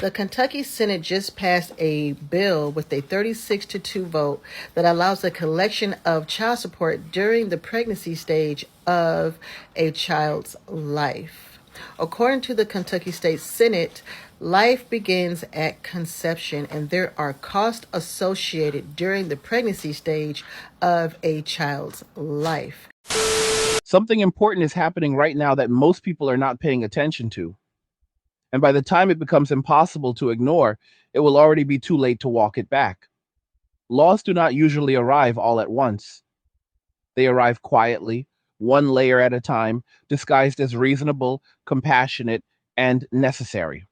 The Kentucky Senate just passed a bill with a 36-2 vote that allows the collection of child support during the pregnancy stage of a child's life. According to the Kentucky State Senate, life begins at conception, and there are costs associated during the pregnancy stage of a child's life. Something important is happening right now that most people are not paying attention to. And by the time it becomes impossible to ignore, it will already be too late to walk it back. Laws do not usually arrive all at once. They arrive quietly, one layer at a time, disguised as reasonable, compassionate, and necessary.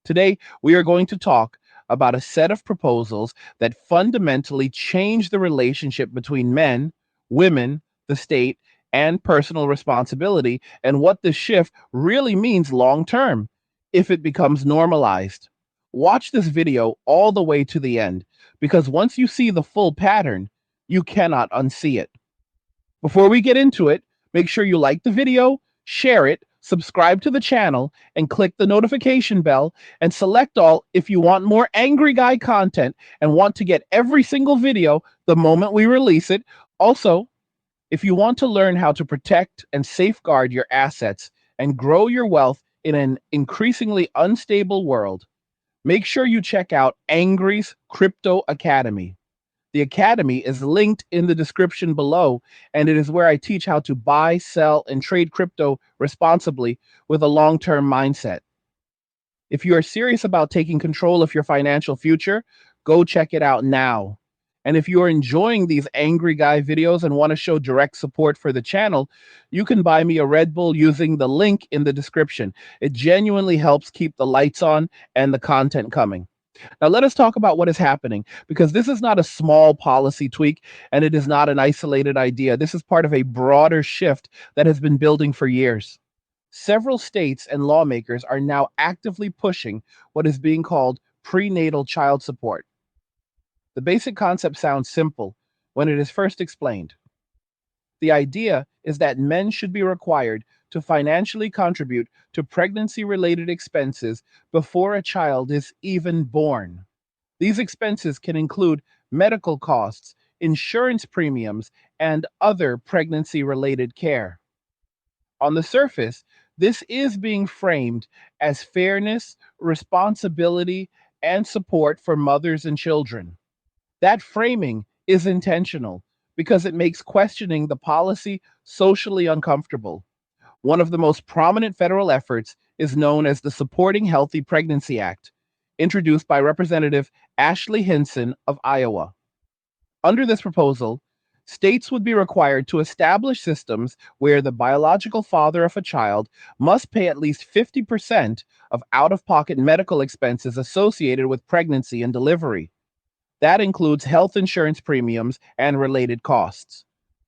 Today, we are going to talk about a set of proposals that fundamentally change the relationship between men, women, the state, and personal responsibility, and what this shift really means long term if it becomes normalized. Watch this video all the way to the end, because once you see the full pattern, you cannot unsee it. Before we get into it, make sure you like the video, share it, subscribe to the channel, and click the notification bell, and select all if you want more Angry Guy content and want to get every single video the moment we release it. Also, if you want to learn how to protect and safeguard your assets and grow your wealth in an increasingly unstable world, make sure you check out Angry's Crypto Academy. The Academy is linked in the description below, and it is where I teach how to buy, sell, and trade crypto responsibly with a long-term mindset. If you are serious about taking control of your financial future, go check it out now. And if you are enjoying these Angry Guy videos and want to show direct support for the channel, you can buy me a Red Bull using the link in the description. It genuinely helps keep the lights on and the content coming. Now, let us talk about what is happening, because this is not a small policy tweak and it is not an isolated idea. This is part of a broader shift that has been building for years. Several states and lawmakers are now actively pushing what is being called prenatal child support. The basic concept sounds simple when it is first explained. The idea is that men should be required to financially contribute to pregnancy-related expenses before a child is even born. These expenses can include medical costs, insurance premiums, and other pregnancy-related care. On the surface, this is being framed as fairness, responsibility, and support for mothers and children. That framing is intentional because it makes questioning the policy socially uncomfortable. One of the most prominent federal efforts is known as the Supporting Healthy Pregnancy Act, introduced by Representative Ashley Hinson of Iowa. Under this proposal, states would be required to establish systems where the biological father of a child must pay at least 50% of out-of-pocket medical expenses associated with pregnancy and delivery. That includes health insurance premiums and related costs.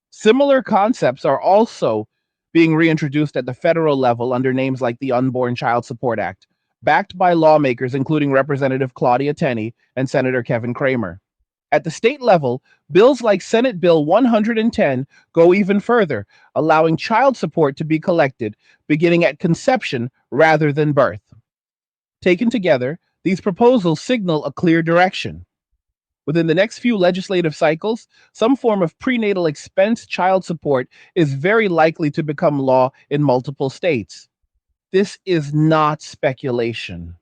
Similar concepts are also being reintroduced at the federal level under names like the Unborn Child Support Act, backed by lawmakers including Representative Claudia Tenney and Senator Kevin Cramer. At the state level, bills like Senate Bill 110 go even further, allowing child support to be collected beginning at conception rather than birth. Taken together, these proposals signal a clear direction. Within the next few legislative cycles, some form of prenatal expense child support is very likely to become law in multiple states. This is not speculation.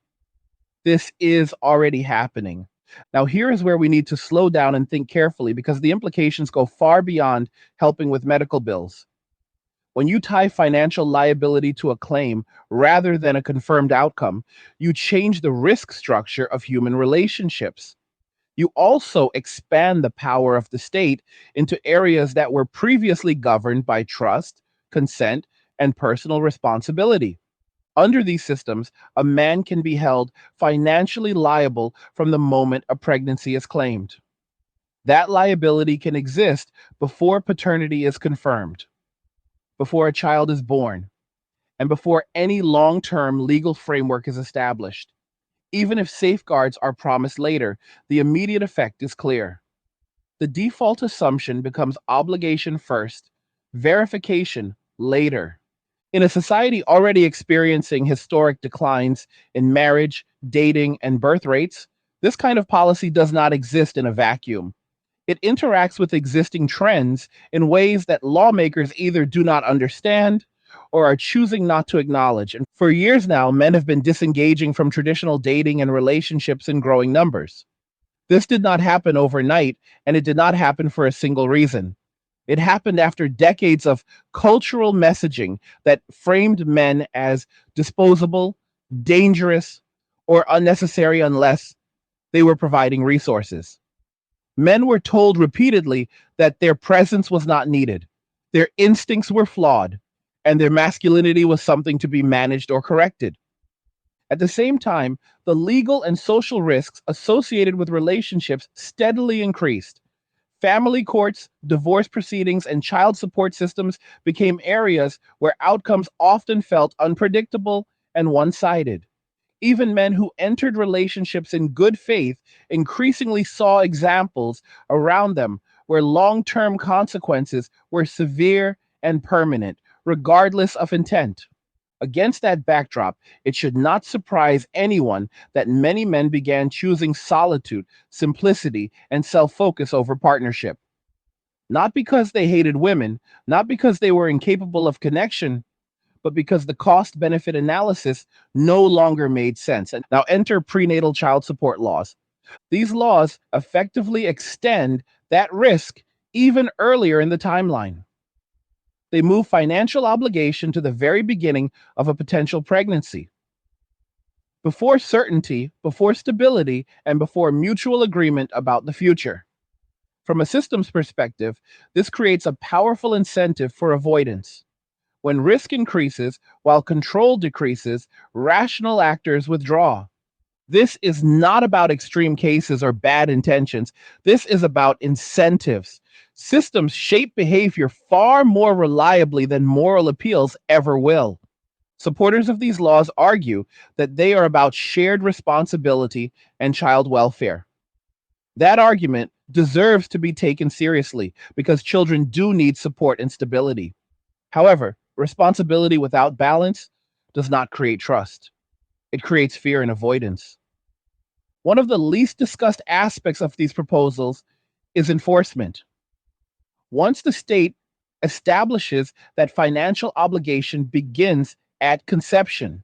This is already happening. Now, here is where we need to slow down and think carefully, because the implications go far beyond helping with medical bills. When you tie financial liability to a claim rather than a confirmed outcome, you change the risk structure of human relationships. You also expand the power of the state into areas that were previously governed by trust, consent, and personal responsibility. Under these systems, a man can be held financially liable from the moment a pregnancy is claimed. That liability can exist before paternity is confirmed, before a child is born, and before any long-term legal framework is established. Even if safeguards are promised later, the immediate effect is clear. The default assumption becomes obligation first, verification later. In a society already experiencing historic declines in marriage, dating, and birth rates, this kind of policy does not exist in a vacuum. It interacts with existing trends in ways that lawmakers either do not understand or are choosing not to acknowledge. And for years now, men have been disengaging from traditional dating and relationships in growing numbers. This did not happen overnight, and it did not happen for a single reason. It happened after decades of cultural messaging that framed men as disposable, dangerous, or unnecessary unless they were providing resources. Men were told repeatedly that their presence was not needed, their instincts were flawed, and their masculinity was something to be managed or corrected. At the same time, the legal and social risks associated with relationships steadily increased. Family courts, divorce proceedings, and child support systems became areas where outcomes often felt unpredictable and one sided. Even men who entered relationships in good faith increasingly saw examples around them where long term consequences were severe and permanent, regardless of intent. Against that backdrop, it should not surprise anyone that many men began choosing solitude, simplicity, and self focus over partnership. Not because they hated women, not because they were incapable of connection, but because the cost benefit analysis no longer made sense. And now enter prenatal child support laws. These laws effectively extend that risk even earlier in the timeline. They move financial obligation to the very beginning of a potential pregnancy. Before certainty, before stability, and before mutual agreement about the future. From a systems perspective, this creates a powerful incentive for avoidance. When risk increases while control decreases, rational actors withdraw. This is not about extreme cases or bad intentions. This is about incentives. Systems shape behavior far more reliably than moral appeals ever will. Supporters of these laws argue that they are about shared responsibility and child welfare. That argument deserves to be taken seriously because children do need support and stability. However, responsibility without balance does not create trust. It creates fear and avoidance. One of the least discussed aspects of these proposals is enforcement. Once the state establishes that financial obligation begins at conception,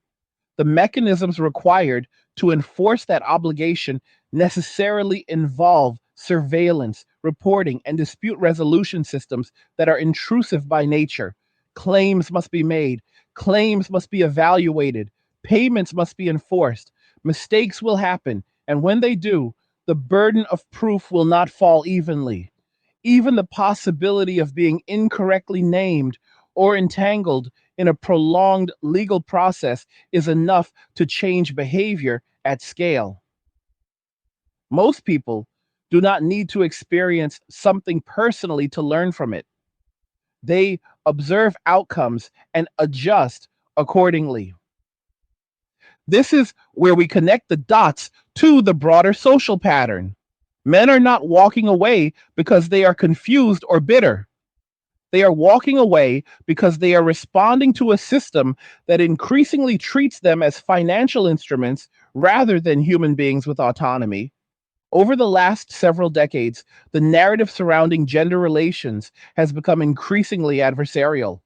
the mechanisms required to enforce that obligation necessarily involve surveillance, reporting, and dispute resolution systems that are intrusive by nature. Claims must be made, claims must be evaluated, payments must be enforced, mistakes will happen, and when they do, the burden of proof will not fall evenly. Even the possibility of being incorrectly named or entangled in a prolonged legal process is enough to change behavior at scale. Most people do not need to experience something personally to learn from it. They observe outcomes and adjust accordingly. This is where we connect the dots to the broader social pattern. Men are not walking away because they are confused or bitter. They are walking away because they are responding to a system that increasingly treats them as financial instruments rather than human beings with autonomy. Over the last several decades, the narrative surrounding gender relations has become increasingly adversarial.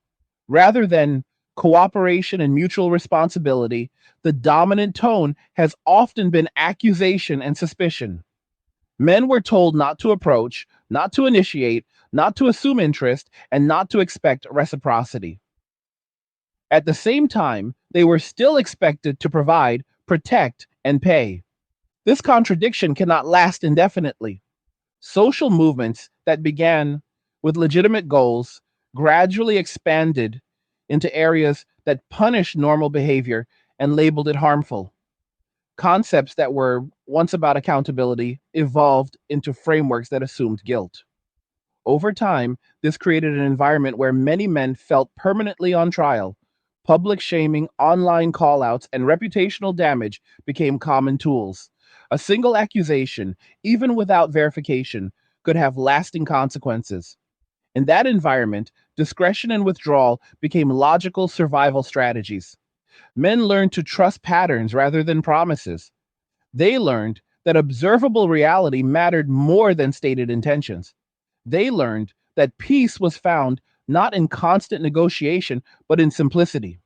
Rather than cooperation and mutual responsibility, the dominant tone has often been accusation and suspicion. Men were told not to approach, not to initiate, not to assume interest, and not to expect reciprocity. At the same time, they were still expected to provide, protect, and pay. This contradiction cannot last indefinitely. Social movements that began with legitimate goals gradually expanded into areas that punished normal behavior and labeled it harmful. Concepts that were once about accountability evolved into frameworks that assumed guilt. Over time, this created an environment where many men felt permanently on trial. Public shaming, online callouts, and reputational damage became common tools. A single accusation, even without verification, could have lasting consequences. In that environment, discretion and withdrawal became logical survival strategies. Men learned to trust patterns rather than promises. They learned that observable reality mattered more than stated intentions. They learned that peace was found not in constant negotiation, but in simplicity.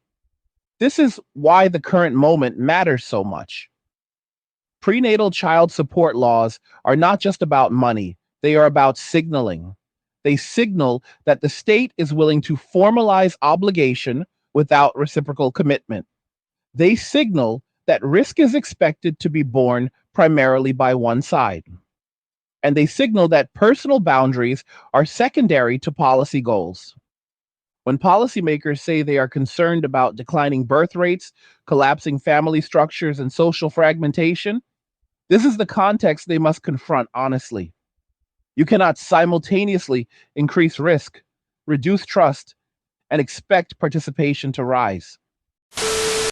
This is why the current moment matters so much. Prenatal child support laws are not just about money, they are about signaling. They signal that the state is willing to formalize obligation without reciprocal commitment. They signal that risk is expected to be borne primarily by one side. And they signal that personal boundaries are secondary to policy goals. When policymakers say they are concerned about declining birth rates, collapsing family structures, and social fragmentation, this is the context they must confront honestly. You cannot simultaneously increase risk, reduce trust, and expect participation to rise.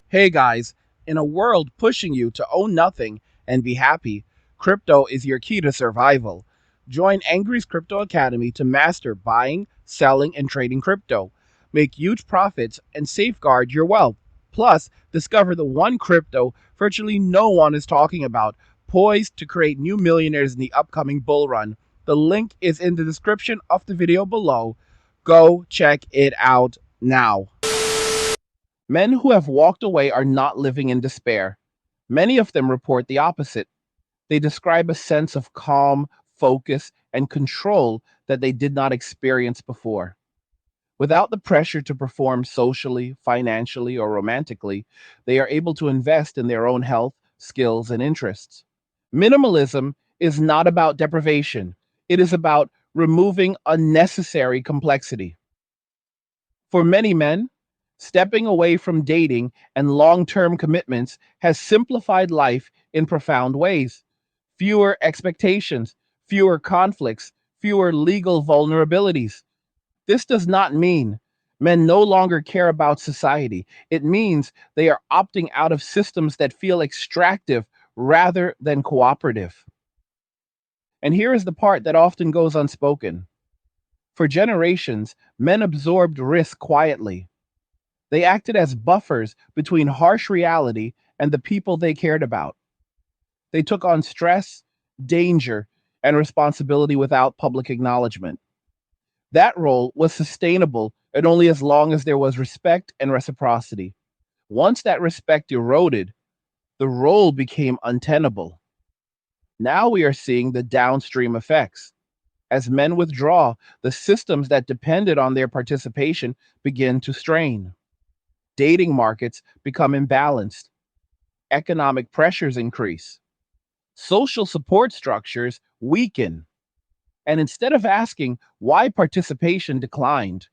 Hey guys, in a world pushing you to own nothing and be happy, crypto is your key to survival. Join Angry's Crypto Academy to master buying, selling, and trading crypto. Make huge profits and safeguard your wealth. Plus, discover the one crypto virtually no one is talking about, poised to create new millionaires in the upcoming bull run. The link is in the description of the video below. Go check it out now. Men who have walked away are not living in despair. Many of them report the opposite. They describe a sense of calm, focus, and control that they did not experience before. Without the pressure to perform socially, financially, or romantically, they are able to invest in their own health, skills, and interests. Minimalism is not about deprivation, it is about removing unnecessary complexity. For many men, stepping away from dating and long term commitments has simplified life in profound ways. Fewer expectations, fewer conflicts, fewer legal vulnerabilities. This does not mean men no longer care about society. It means they are opting out of systems that feel extractive rather than cooperative. And here is the part that often goes unspoken. For generations, men absorbed risk quietly. They acted as buffers between harsh reality and the people they cared about. They took on stress, danger, and responsibility without public acknowledgement. That role was sustainable and only as long as there was respect and reciprocity. Once that respect eroded, the role became untenable. Now we are seeing the downstream effects. As men withdraw, the systems that depended on their participation begin to strain. Dating markets become imbalanced. Economic pressures increase. Social support structures weaken. And instead of asking why participation declined,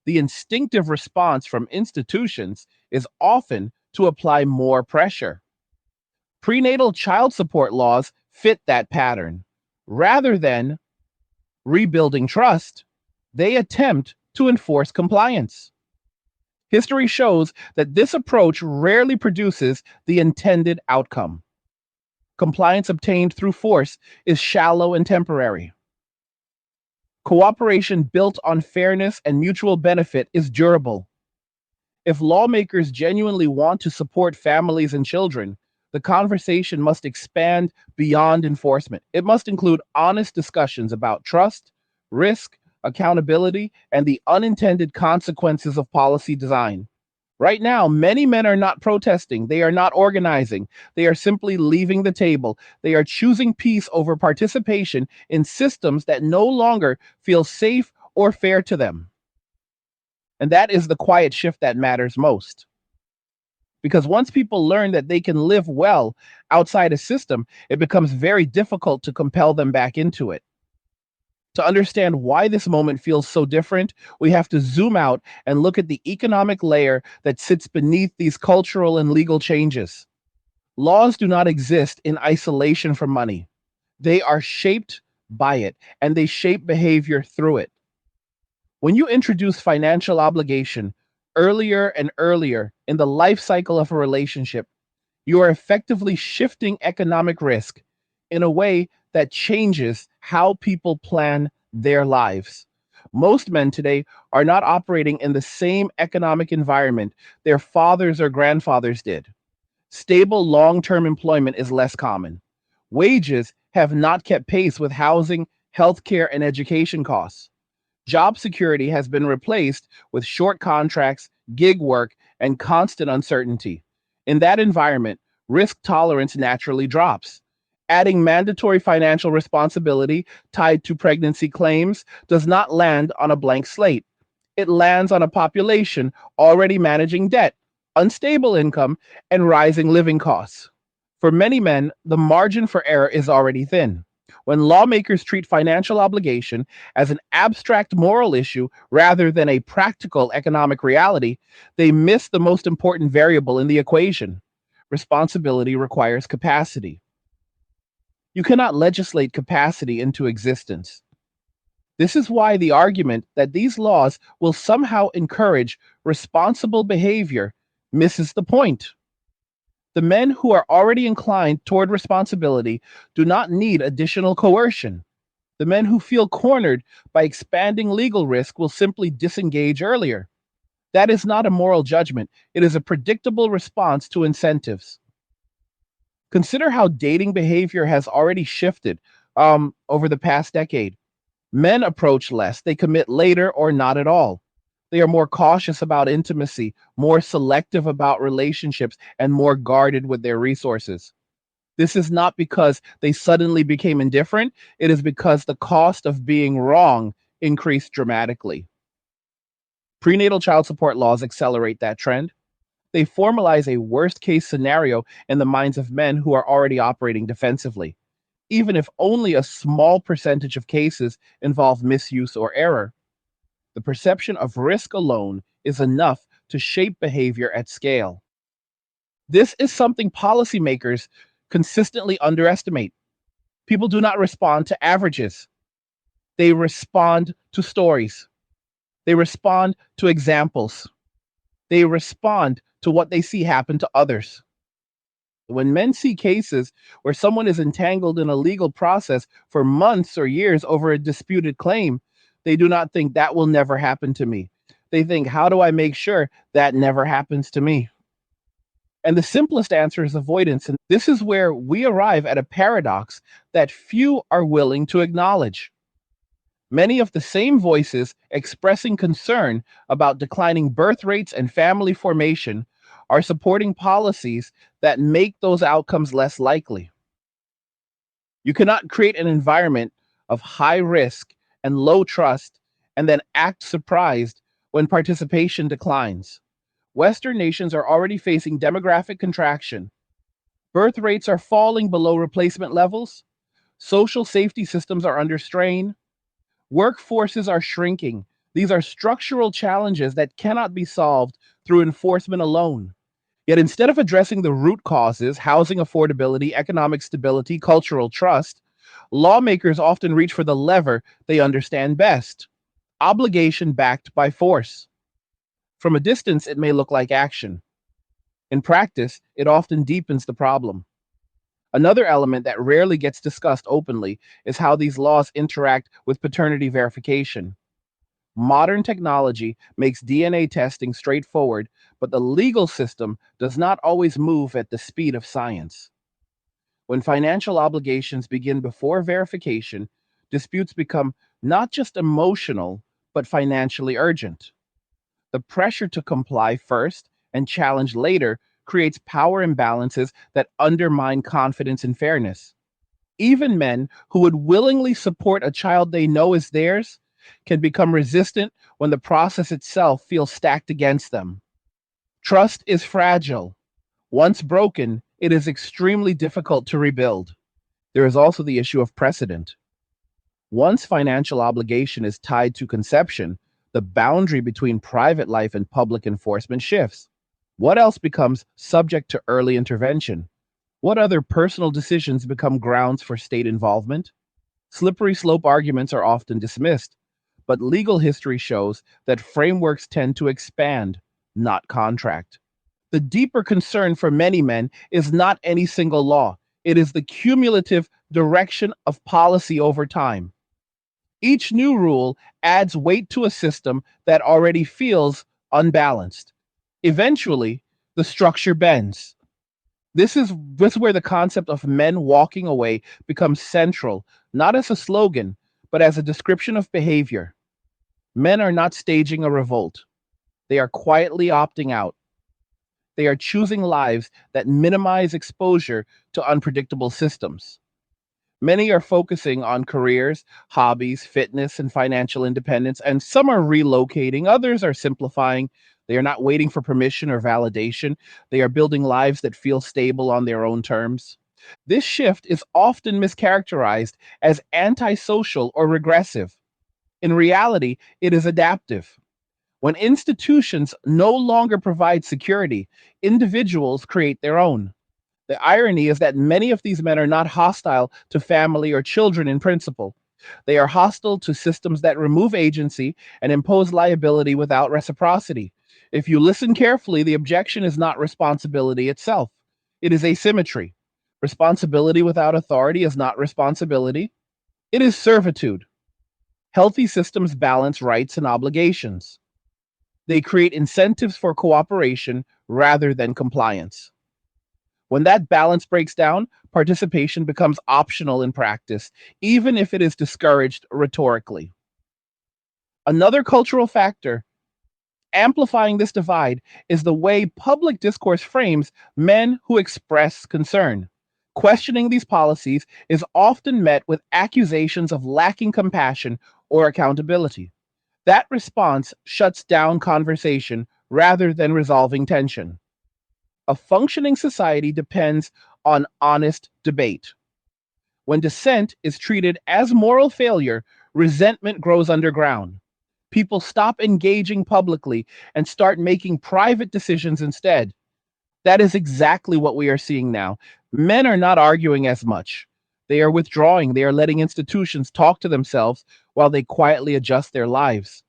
the instinctive response from institutions is often to apply more pressure. Prenatal child support laws fit that pattern. Rather than rebuilding trust, they attempt to enforce compliance. History shows that this approach rarely produces the intended outcome. Compliance obtained through force is shallow and temporary. Cooperation built on fairness and mutual benefit is durable. If lawmakers genuinely want to support families and children, the conversation must expand beyond enforcement. It must include honest discussions about trust, risk, accountability, and the unintended consequences of policy design. Right now, many men are not protesting. They are not organizing. They are simply leaving the table. They are choosing peace over participation in systems that no longer feel safe or fair to them. And that is the quiet shift that matters most. Because once people learn that they can live well outside a system, it becomes very difficult to compel them back into it. To understand why this moment feels so different, we have to zoom out and look at the economic layer that sits beneath these cultural and legal changes. Laws do not exist in isolation from money. They are shaped by it, and they shape behavior through it. When you introduce financial obligation earlier and earlier in the life cycle of a relationship, you are effectively shifting economic risk in a way that changes how people plan their lives. Most men today are not operating in the same economic environment their fathers or grandfathers did. Stable long term employment is less common. Wages have not kept pace with housing, healthcare, and education costs. Job security has been replaced with short contracts, gig work, and constant uncertainty. In that environment, risk tolerance naturally drops. Adding mandatory financial responsibility tied to pregnancy claims does not land on a blank slate. It lands on a population already managing debt, unstable income, and rising living costs. For many men, the margin for error is already thin. When lawmakers treat financial obligation as an abstract moral issue rather than a practical economic reality, they miss the most important variable in the equation. Responsibility requires capacity. You cannot legislate capacity into existence. This is why the argument that these laws will somehow encourage responsible behavior misses the point. The men who are already inclined toward responsibility do not need additional coercion. The men who feel cornered by expanding legal risk will simply disengage earlier. That is not a moral judgment, it is a predictable response to incentives. Consider how dating behavior has already shifted over the past decade. Men approach less, they commit later or not at all. They are more cautious about intimacy, more selective about relationships, and more guarded with their resources. This is not because they suddenly became indifferent, it is because the cost of being wrong increased dramatically. Prenatal child support laws accelerate that trend. They formalize a worst case scenario in the minds of men who are already operating defensively, even if only a small percentage of cases involve misuse or error. The perception of risk alone is enough to shape behavior at scale. This is something policymakers consistently underestimate. People do not respond to averages, they respond to stories, they respond to examples, they respond to what they see happen to others. When men see cases where someone is entangled in a legal process for months or years over a disputed claim, they do not think that will never happen to me. They think, how do I make sure that never happens to me? And the simplest answer is avoidance. And this is where we arrive at a paradox that few are willing to acknowledge. Many of the same voices expressing concern about declining birth rates and family formation are supporting policies that make those outcomes less likely. You cannot create an environment of high risk and low trust and then act surprised when participation declines. Western nations are already facing demographic contraction. Birth rates are falling below replacement levels. Social safety systems are under strain. Workforces are shrinking. These are structural challenges that cannot be solved through enforcement alone. Yet instead of addressing the root causes, housing affordability, economic stability, cultural trust, lawmakers often reach for the lever they understand best: obligation backed by force. From a distance, it may look like action. In practice, it often deepens the problem. Another element that rarely gets discussed openly is how these laws interact with paternity verification. Modern technology makes DNA testing straightforward, but the legal system does not always move at the speed of science. When financial obligations begin before verification, disputes become not just emotional, but financially urgent. The pressure to comply first and challenge later creates power imbalances that undermine confidence and fairness. Even men who would willingly support a child they know is theirs can become resistant when the process itself feels stacked against them. Trust is fragile. Once broken, it is extremely difficult to rebuild. There is also the issue of precedent. Once financial obligation is tied to conception, the boundary between private life and public enforcement shifts. What else becomes subject to early intervention? What other personal decisions become grounds for state involvement? Slippery slope arguments are often dismissed, but legal history shows that frameworks tend to expand, not contract. The deeper concern for many men is not any single law, it is the cumulative direction of policy over time. Each new rule adds weight to a system that already feels unbalanced. Eventually, the structure bends. This is where the concept of men walking away becomes central, not as a slogan, but as a description of behavior. Men are not staging a revolt. They are quietly opting out. They are choosing lives that minimize exposure to unpredictable systems. Many are focusing on careers, hobbies, fitness, and financial independence, and some are relocating. Others are simplifying. They are not waiting for permission or validation. They are building lives that feel stable on their own terms. This shift is often mischaracterized as antisocial or regressive. In reality, it is adaptive. When institutions no longer provide security, individuals create their own. The irony is that many of these men are not hostile to family or children in principle. They are hostile to systems that remove agency and impose liability without reciprocity. If you listen carefully, the objection is not responsibility itself, it is asymmetry. Responsibility without authority is not responsibility, it is servitude. Healthy systems balance rights and obligations. They create incentives for cooperation rather than compliance. When that balance breaks down, participation becomes optional in practice, even if it is discouraged rhetorically. Another cultural factor amplifying this divide is the way public discourse frames men who express concern. Questioning these policies is often met with accusations of lacking compassion or accountability. That response shuts down conversation rather than resolving tension. A functioning society depends on honest debate. When dissent is treated as moral failure, resentment grows underground. People stop engaging publicly and start making private decisions instead. That is exactly what we are seeing now. Men are not arguing as much. They are withdrawing. They are letting institutions talk to themselves while they quietly adjust their lives.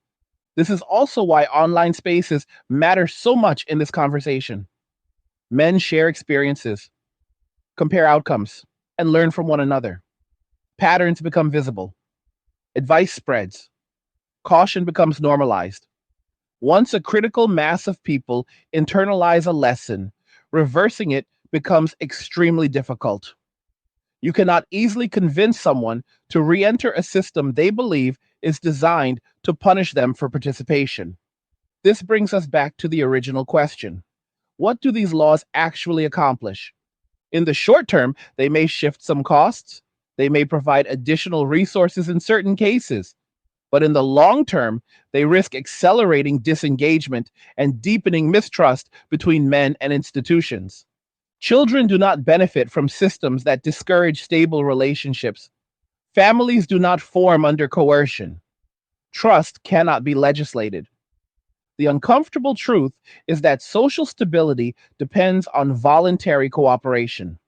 This is also why online spaces matter so much in this conversation. Men share experiences, compare outcomes, and learn from one another. Patterns become visible. Advice spreads. Caution becomes normalized. Once a critical mass of people internalize a lesson, reversing it becomes extremely difficult. You cannot easily convince someone to re enter a system they believe is designed to punish them for participation. This brings us back to the original question: what do these laws actually accomplish? In the short term, they may shift some costs, they may provide additional resources in certain cases, but in the long term, they risk accelerating disengagement and deepening mistrust between men and institutions. Children do not benefit from systems that discourage stable relationships. Families do not form under coercion. Trust cannot be legislated. The uncomfortable truth is that social stability depends on voluntary cooperation.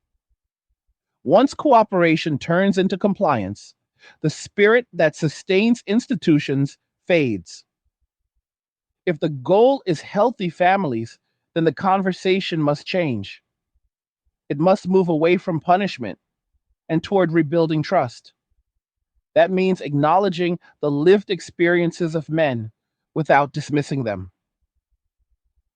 Once cooperation turns into compliance, the spirit that sustains institutions fades. If the goal is healthy families, then the conversation must change. It must move away from punishment and toward rebuilding trust. That means acknowledging the lived experiences of men without dismissing them.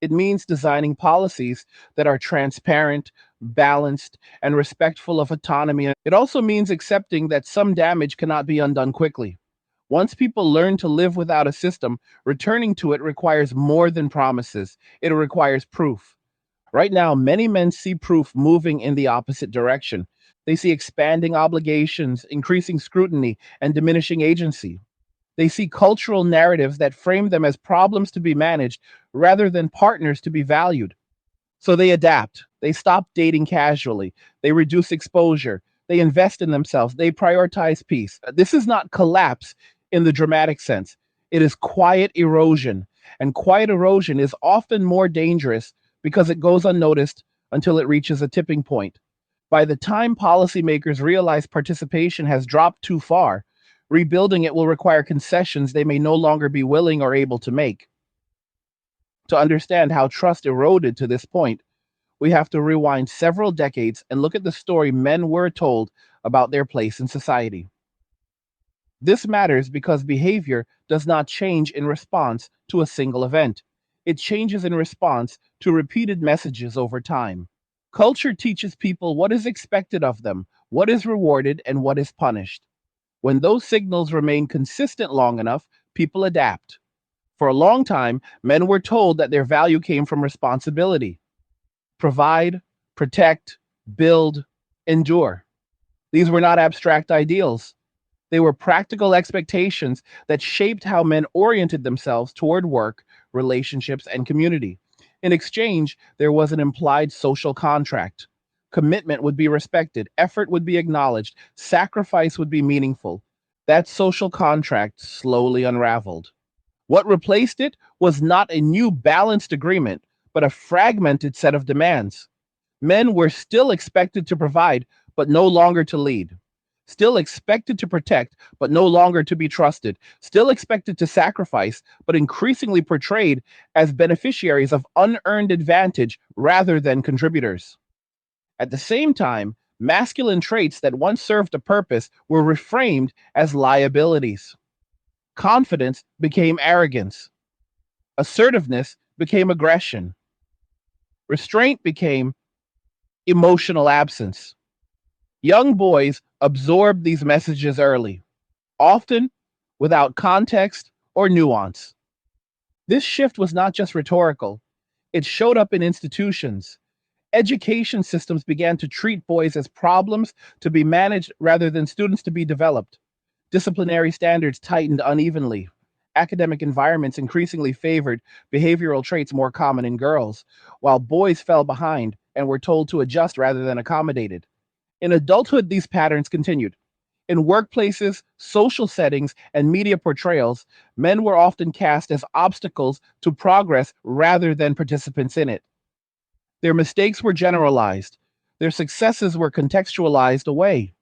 It means designing policies that are transparent, balanced, and respectful of autonomy. It also means accepting that some damage cannot be undone quickly. Once people learn to live without a system, returning to it requires more than promises, it requires proof. Right now, many men see proof moving in the opposite direction. They see expanding obligations, increasing scrutiny, and diminishing agency. They see cultural narratives that frame them as problems to be managed rather than partners to be valued. So they adapt. They stop dating casually. They reduce exposure. They invest in themselves. They prioritize peace. This is not collapse in the dramatic sense, it is quiet erosion. And quiet erosion is often more dangerous because it goes unnoticed until it reaches a tipping point. By the time policymakers realize participation has dropped too far, rebuilding it will require concessions they may no longer be willing or able to make. To understand how trust eroded to this point, we have to rewind several decades and look at the story men were told about their place in society. This matters because behavior does not change in response to a single event. It changes in response to repeated messages over time. Culture teaches people what is expected of them, what is rewarded, and what is punished. When those signals remain consistent long enough, people adapt. For a long time, men were told that their value came from responsibility: provide, protect, build, endure. These were not abstract ideals. They were practical expectations that shaped how men oriented themselves toward work, relationships, and community. In exchange, there was an implied social contract. Commitment would be respected, effort would be acknowledged, sacrifice would be meaningful. That social contract slowly unraveled. What replaced it was not a new balanced agreement, but a fragmented set of demands. Men were still expected to provide, but no longer to lead. Still expected to protect, but no longer to be trusted. Still expected to sacrifice, but increasingly portrayed as beneficiaries of unearned advantage rather than contributors. At the same time, masculine traits that once served a purpose were reframed as liabilities. Confidence became arrogance. Assertiveness became aggression. Restraint became emotional absence. Young boys absorb these messages early, often without context or nuance. This shift was not just rhetorical, it showed up in institutions. Education systems began to treat boys as problems to be managed rather than students to be developed. Disciplinary standards tightened unevenly. Academic environments increasingly favored behavioral traits more common in girls, while boys fell behind and were told to adjust rather than accommodated. In adulthood, these patterns continued. In workplaces, social settings, and media portrayals, men were often cast as obstacles to progress rather than participants in it. Their mistakes were generalized, their successes were contextualized away.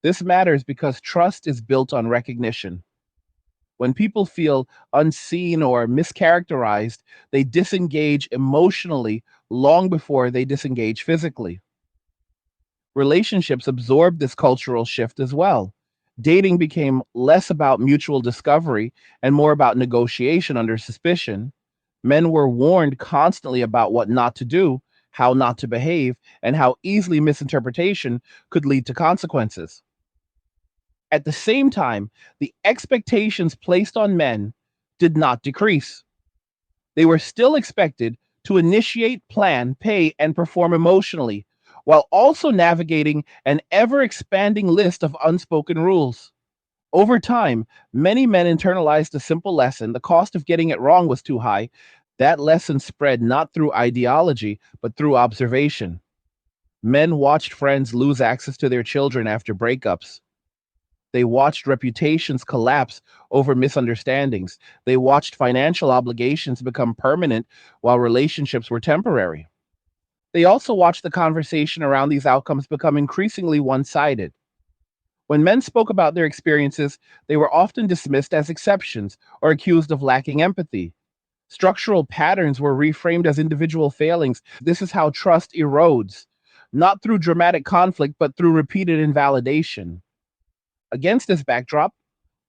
This matters because trust is built on recognition. When people feel unseen or mischaracterized, they disengage emotionally long before they disengage physically. Relationships absorbed this cultural shift as well. Dating became less about mutual discovery and more about negotiation under suspicion. Men were warned constantly about what not to do, how not to behave, and how easily misinterpretation could lead to consequences. At the same time, the expectations placed on men did not decrease. They were still expected to initiate, plan, pay, and perform emotionally, while also navigating an ever expanding list of unspoken rules. Over time, many men internalized a simple lesson: the cost of getting it wrong was too high. That lesson spread not through ideology, but through observation. Men watched friends lose access to their children after breakups. They watched reputations collapse over misunderstandings. They watched financial obligations become permanent while relationships were temporary. They also watched the conversation around these outcomes become increasingly one sided. When men spoke about their experiences, they were often dismissed as exceptions or accused of lacking empathy. Structural patterns were reframed as individual failings. This is how trust erodes, not through dramatic conflict, but through repeated invalidation. Against this backdrop,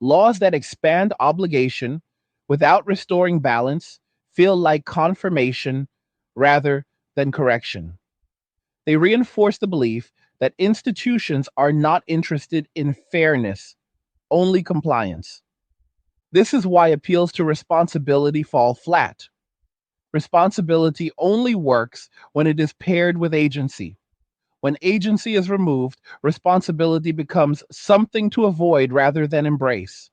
laws that expand obligation without restoring balance feel like confirmation rather than correction. They reinforce the belief that institutions are not interested in fairness, only compliance. This is why appeals to responsibility fall flat. Responsibility only works when it is paired with agency. When agency is removed, responsibility becomes something to avoid rather than embrace.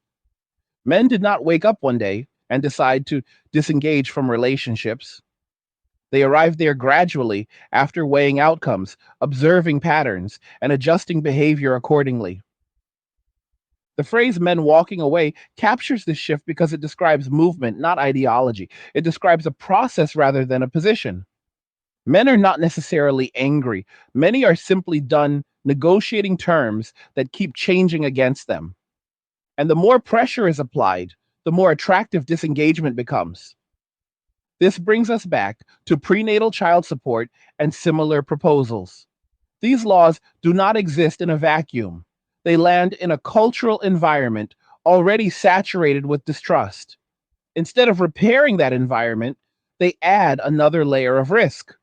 Men did not wake up one day and decide to disengage from relationships. They arrived there gradually after weighing outcomes, observing patterns, and adjusting behavior accordingly. The phrase men walking away captures this shift because it describes movement, not ideology. It describes a process rather than a position. Men are not necessarily angry. Many are simply done negotiating terms that keep changing against them. And the more pressure is applied, the more attractive disengagement becomes. This brings us back to prenatal child support and similar proposals. These laws do not exist in a vacuum. They land in a cultural environment already saturated with distrust. Instead of repairing that environment, they add another layer of risk.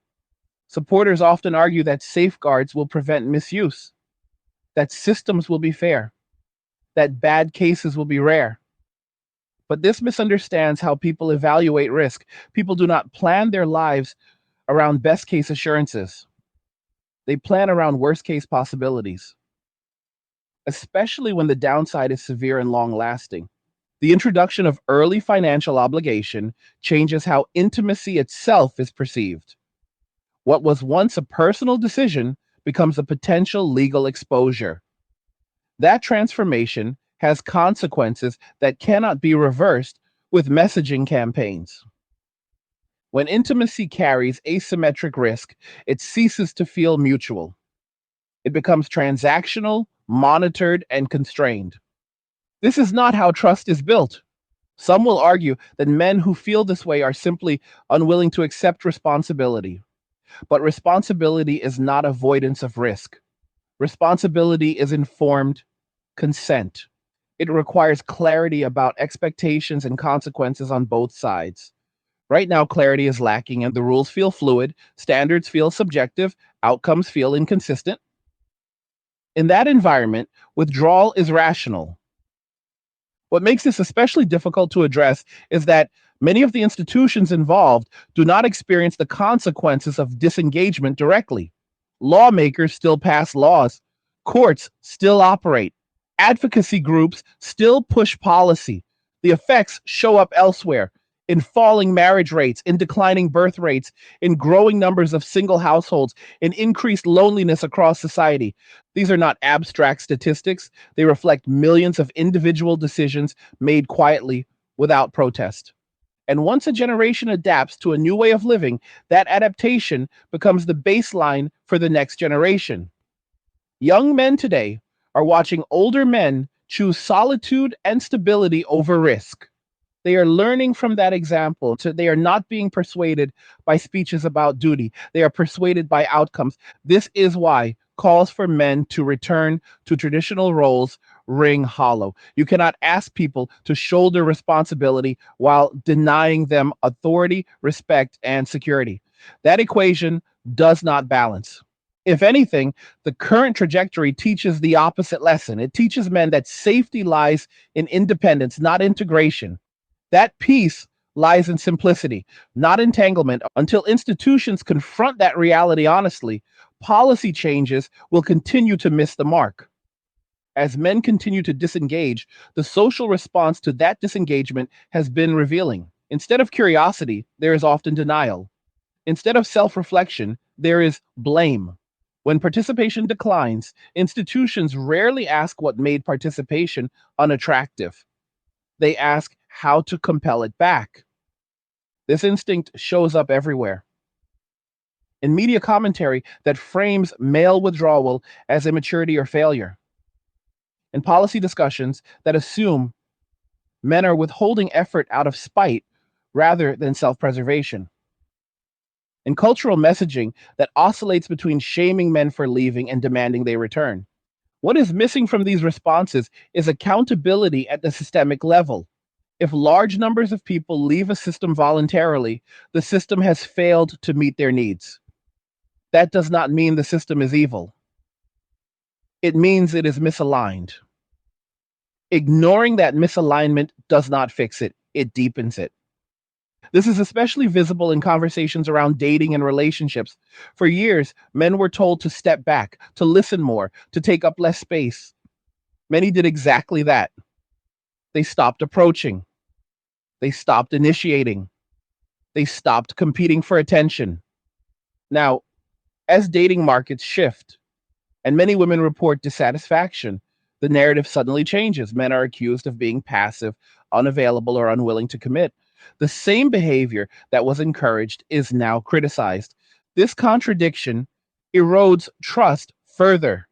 Supporters often argue that safeguards will prevent misuse, that systems will be fair, that bad cases will be rare. But this misunderstands how people evaluate risk. People do not plan their lives around best case assurances, they plan around worst case possibilities, especially when the downside is severe and long lasting. The introduction of early financial obligation changes how intimacy itself is perceived. What was once a personal decision becomes a potential legal exposure. That transformation has consequences that cannot be reversed with messaging campaigns. When intimacy carries asymmetric risk, it ceases to feel mutual. It becomes transactional, monitored, and constrained. This is not how trust is built. Some will argue that men who feel this way are simply unwilling to accept responsibility. But responsibility is not avoidance of risk. Responsibility is informed consent. It requires clarity about expectations and consequences on both sides. Right now, clarity is lacking and the rules feel fluid, standards feel subjective, outcomes feel inconsistent. In that environment, withdrawal is rational. What makes this especially difficult to address is that many of the institutions involved do not experience the consequences of disengagement directly. Lawmakers still pass laws, courts still operate, advocacy groups still push policy. The effects show up elsewhere in falling marriage rates, in declining birth rates, in growing numbers of single households, in increased loneliness across society. These are not abstract statistics. They reflect millions of individual decisions made quietly without protest. And once a generation adapts to a new way of living, that adaptation becomes the baseline for the next generation. Young men today are watching older men choose solitude and stability over risk. They are learning from that example. They are not being persuaded by speeches about duty. They are persuaded by outcomes. This is why calls for men to return to traditional roles ring hollow. You cannot ask people to shoulder responsibility while denying them authority, respect, and security. That equation does not balance. If anything, the current trajectory teaches the opposite lesson. It teaches men that safety lies in independence, not integration. That peace lies in simplicity, not entanglement. Until institutions confront that reality honestly, policy changes will continue to miss the mark. As men continue to disengage, the social response to that disengagement has been revealing. Instead of curiosity, there is often denial. Instead of self reflection, there is blame. When participation declines, institutions rarely ask what made participation unattractive. They ask how to compel it back. This instinct shows up everywhere. In media commentary that frames male withdrawal as immaturity or failure. In policy discussions that assume men are withholding effort out of spite rather than self preservation. In cultural messaging that oscillates between shaming men for leaving and demanding they return. What is missing from these responses is accountability at the systemic level. If large numbers of people leave a system voluntarily, the system has failed to meet their needs. That does not mean the system is evil. It means it is misaligned. Ignoring that misalignment does not fix it, it deepens it. This is especially visible in conversations around dating and relationships. For years, men were told to step back, to listen more, to take up less space. Many did exactly that. They stopped approaching. They stopped initiating. They stopped competing for attention. Now, as dating markets shift and many women report dissatisfaction, the narrative suddenly changes. Men are accused of being passive, unavailable, or unwilling to commit. The same behavior that was encouraged is now criticized. This contradiction erodes trust further.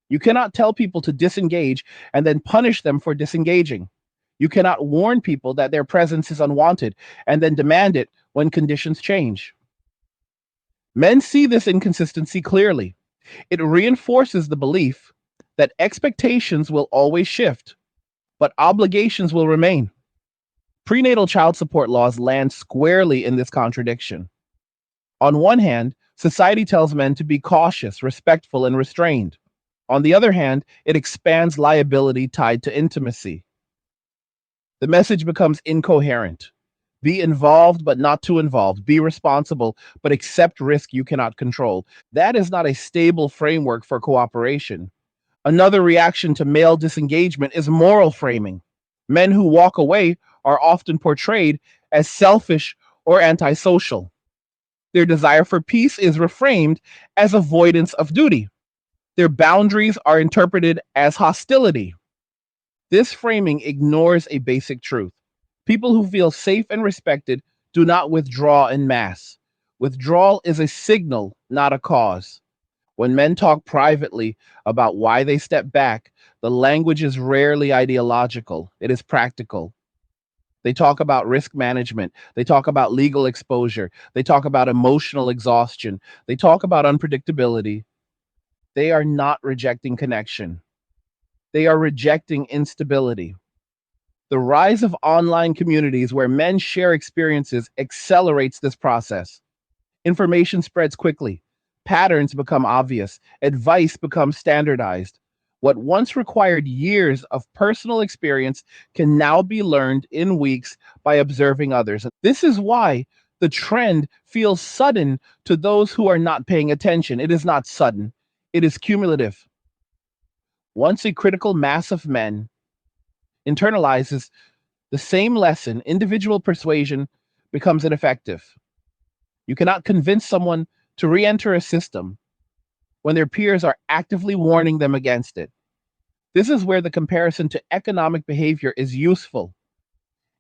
You cannot tell people to disengage and then punish them for disengaging. You cannot warn people that their presence is unwanted and then demand it when conditions change. Men see this inconsistency clearly. It reinforces the belief that expectations will always shift, but obligations will remain. Prenatal child support laws land squarely in this contradiction. On one hand, society tells men to be cautious, respectful, and restrained. On the other hand, it expands liability tied to intimacy. The message becomes incoherent. Be involved, but not too involved. Be responsible, but accept risk you cannot control. That is not a stable framework for cooperation. Another reaction to male disengagement is moral framing. Men who walk away are often portrayed as selfish or antisocial. Their desire for peace is reframed as avoidance of duty. Their boundaries are interpreted as hostility. This framing ignores a basic truth. People who feel safe and respected do not withdraw en masse. Withdrawal is a signal, not a cause. When men talk privately about why they step back, the language is rarely ideological, it is practical. They talk about risk management, they talk about legal exposure, they talk about emotional exhaustion, they talk about unpredictability. They are not rejecting connection, they are rejecting instability. The rise of online communities where men share experiences accelerates this process. Information spreads quickly, patterns become obvious, advice becomes standardized. What once required years of personal experience can now be learned in weeks by observing others. This is why the trend feels sudden to those who are not paying attention. It is not sudden, it is cumulative. Once a critical mass of men internalizes the same lesson, individual persuasion becomes ineffective. You cannot convince someone to re enter a system when their peers are actively warning them against it. This is where the comparison to economic behavior is useful.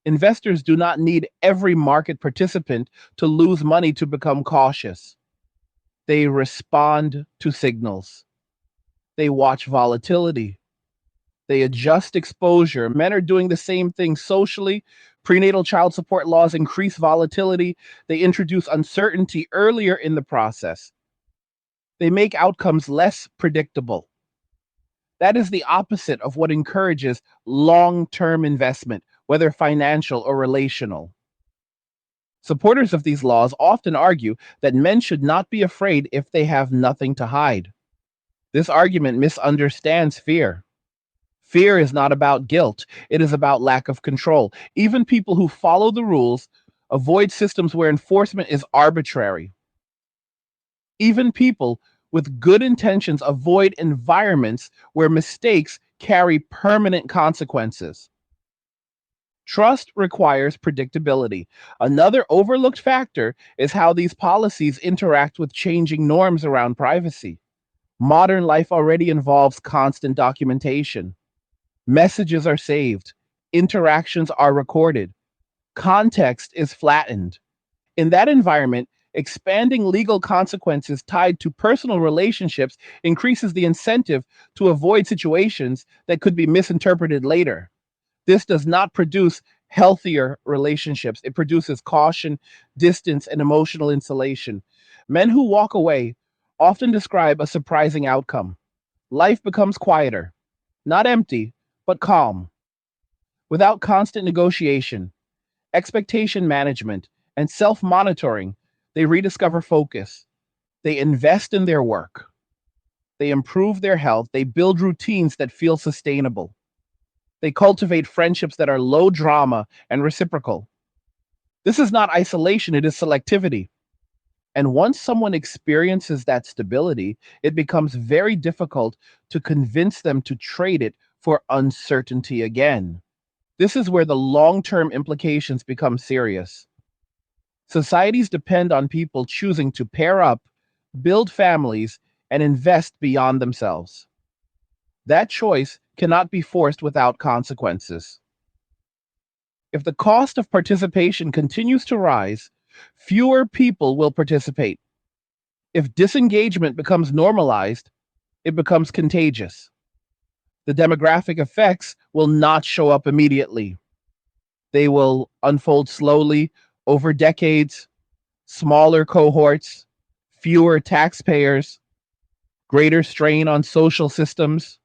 Investors do not need every market participant to lose money to become cautious. They respond to signals, they watch volatility, they adjust exposure. Men are doing the same thing socially. Prenatal child support laws increase volatility. They introduce uncertainty earlier in the process. They make outcomes less predictable. That is the opposite of what encourages long term investment, whether financial or relational. Supporters of these laws often argue that men should not be afraid if they have nothing to hide. This argument misunderstands fear. Fear is not about guilt, it is about lack of control. Even people who follow the rules avoid systems where enforcement is arbitrary. Even people with good intentions avoid environments where mistakes carry permanent consequences. Trust requires predictability. Another overlooked factor is how these policies interact with changing norms around privacy. Modern life already involves constant documentation. Messages are saved, interactions are recorded, context is flattened. In that environment, expanding legal consequences tied to personal relationships increases the incentive to avoid situations that could be misinterpreted later. This does not produce healthier relationships. It produces caution, distance, and emotional insulation. Men who walk away often describe a surprising outcome. Life becomes quieter, not empty, but calm. Without constant negotiation, expectation management, and self monitoring, they rediscover focus. They invest in their work. They improve their health. They build routines that feel sustainable. They cultivate friendships that are low drama and reciprocal. This is not isolation, it is selectivity. And once someone experiences that stability, it becomes very difficult to convince them to trade it for uncertainty again. This is where the long term implications become serious. Societies depend on people choosing to pair up, build families, and invest beyond themselves. That choice cannot be forced without consequences. If the cost of participation continues to rise, fewer people will participate. If disengagement becomes normalized, it becomes contagious. The demographic effects will not show up immediately. They will unfold slowly over decades, smaller cohorts, fewer taxpayers, greater strain on social systems.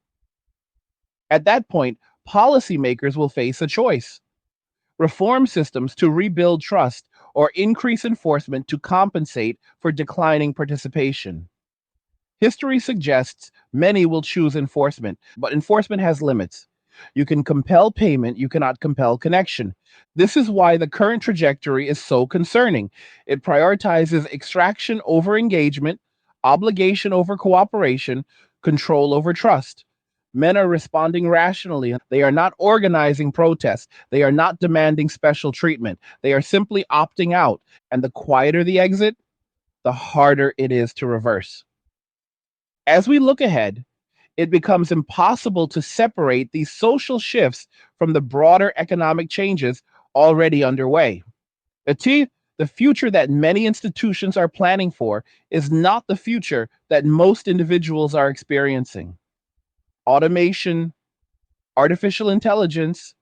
At that point, policymakers will face a choice: reform systems to rebuild trust or increase enforcement to compensate for declining participation. History suggests many will choose enforcement, but enforcement has limits. You can compel payment, you cannot compel connection. This is why the current trajectory is so concerning. It prioritizes extraction over engagement, obligation over cooperation, control over trust. Men are responding rationally. They are not organizing protests. They are not demanding special treatment. They are simply opting out. And the quieter the exit, the harder it is to reverse. As we look ahead, it becomes impossible to separate these social shifts from the broader economic changes already underway. The future that many institutions are planning for is not the future that most individuals are experiencing. Automation, artificial intelligence,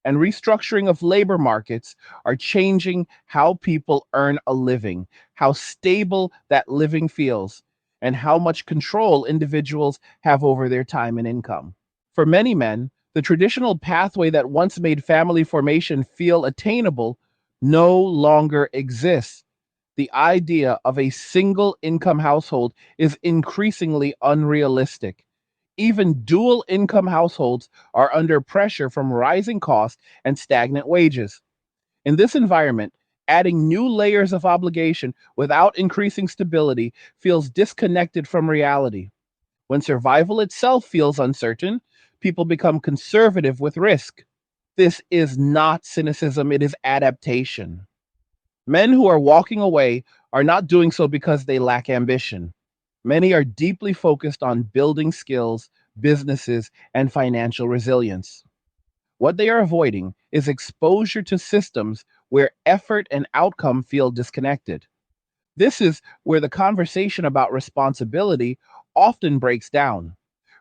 and restructuring of labor markets are changing how people earn a living, how stable that living feels, and how much control individuals have over their time and income. For many men, the traditional pathway that once made family formation feel attainable no longer exists. The idea of a single income household is increasingly unrealistic. Even dual income households are under pressure from rising costs and stagnant wages. In this environment, adding new layers of obligation without increasing stability feels disconnected from reality. When survival itself feels uncertain, people become conservative with risk. This is not cynicism, it is adaptation. Men who are walking away are not doing so because they lack ambition. Many are deeply focused on building skills, businesses, and financial resilience. What they are avoiding is exposure to systems where effort and outcome feel disconnected. This is where the conversation about responsibility often breaks down.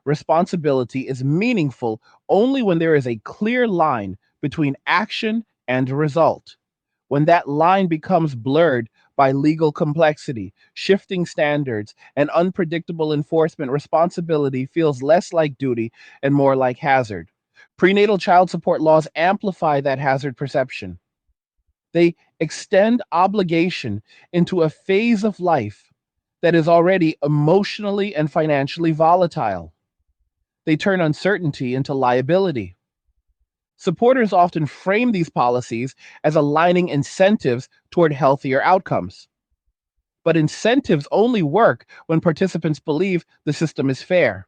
Responsibility is meaningful only when there is a clear line between action and result. When that line becomes blurred by legal complexity, shifting standards, and unpredictable enforcement, responsibility feels less like duty and more like hazard. Prenatal child support laws amplify that hazard perception. They extend obligation into a phase of life that is already emotionally and financially volatile. They turn uncertainty into liability. Supporters often frame these policies as aligning incentives toward healthier outcomes. But incentives only work when participants believe the system is fair.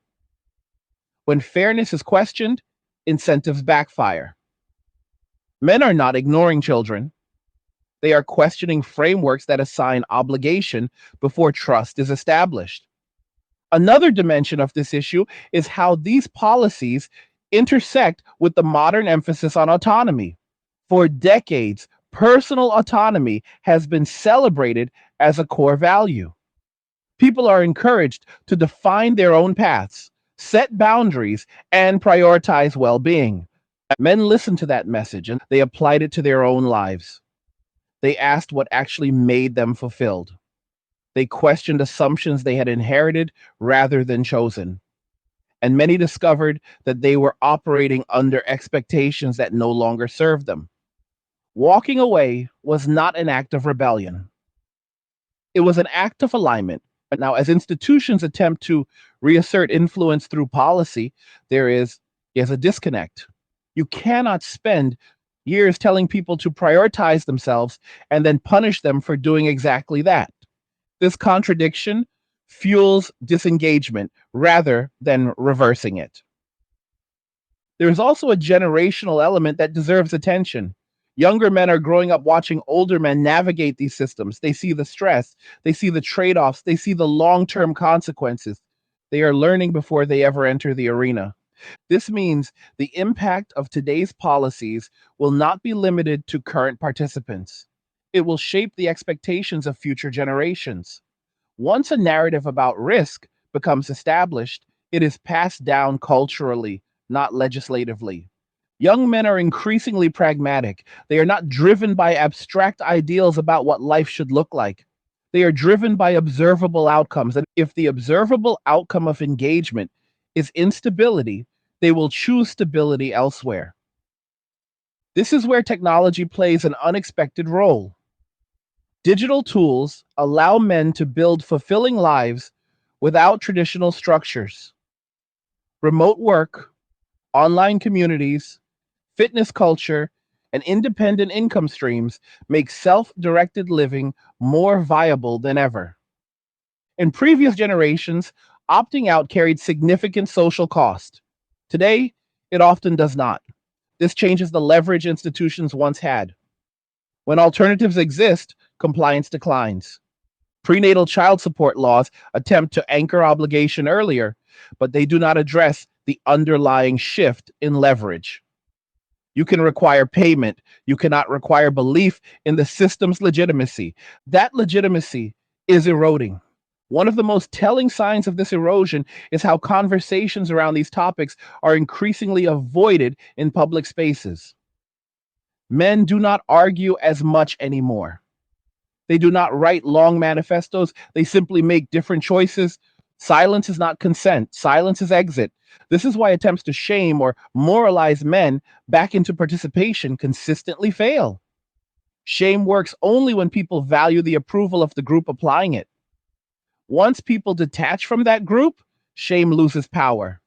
When fairness is questioned, incentives backfire. Men are not ignoring children. They are questioning frameworks that assign obligation before trust is established. Another dimension of this issue is how these policies intersect with the modern emphasis on autonomy. For decades, personal autonomy has been celebrated as a core value. People are encouraged to define their own paths, set boundaries, and prioritize well being. Men listened to that message and they applied it to their own lives. They asked what actually made them fulfilled. They questioned assumptions they had inherited rather than chosen. And many discovered that they were operating under expectations that no longer served them. Walking away was not an act of rebellion, it was an act of alignment. Now, as institutions attempt to reassert influence through policy, there is a disconnect. You cannot spend years telling people to prioritize themselves and then punish them for doing exactly that. This contradiction fuels disengagement rather than reversing it. There is also a generational element that deserves attention. Younger men are growing up watching older men navigate these systems. They see the stress, they see the trade offs, they see the long term consequences. They are learning before they ever enter the arena. This means the impact of today's policies will not be limited to current participants. It will shape the expectations of future generations. Once a narrative about risk becomes established, it is passed down culturally, not legislatively. Young men are increasingly pragmatic. They are not driven by abstract ideals about what life should look like. They are driven by observable outcomes. And if the observable outcome of engagement is instability, they will choose stability elsewhere. This is where technology plays an unexpected role. Digital tools allow men to build fulfilling lives without traditional structures. Remote work, online communities, fitness culture, and independent income streams make self directed living more viable than ever. In previous generations, opting out carried significant social cost. Today, it often does not. This changes the leverage institutions once had. When alternatives exist, compliance declines. Prenatal child support laws attempt to anchor obligation earlier, but they do not address the underlying shift in leverage. You can require payment. You cannot require belief in the system's legitimacy. That legitimacy is eroding. One of the most telling signs of this erosion is how conversations around these topics are increasingly avoided in public spaces. Men do not argue as much anymore. They do not write long manifestos. They simply make different choices. Silence is not consent, silence is exit. This is why attempts to shame or moralize men back into participation consistently fail. Shame works only when people value the approval of the group applying it. Once people detach from that group, shame loses power.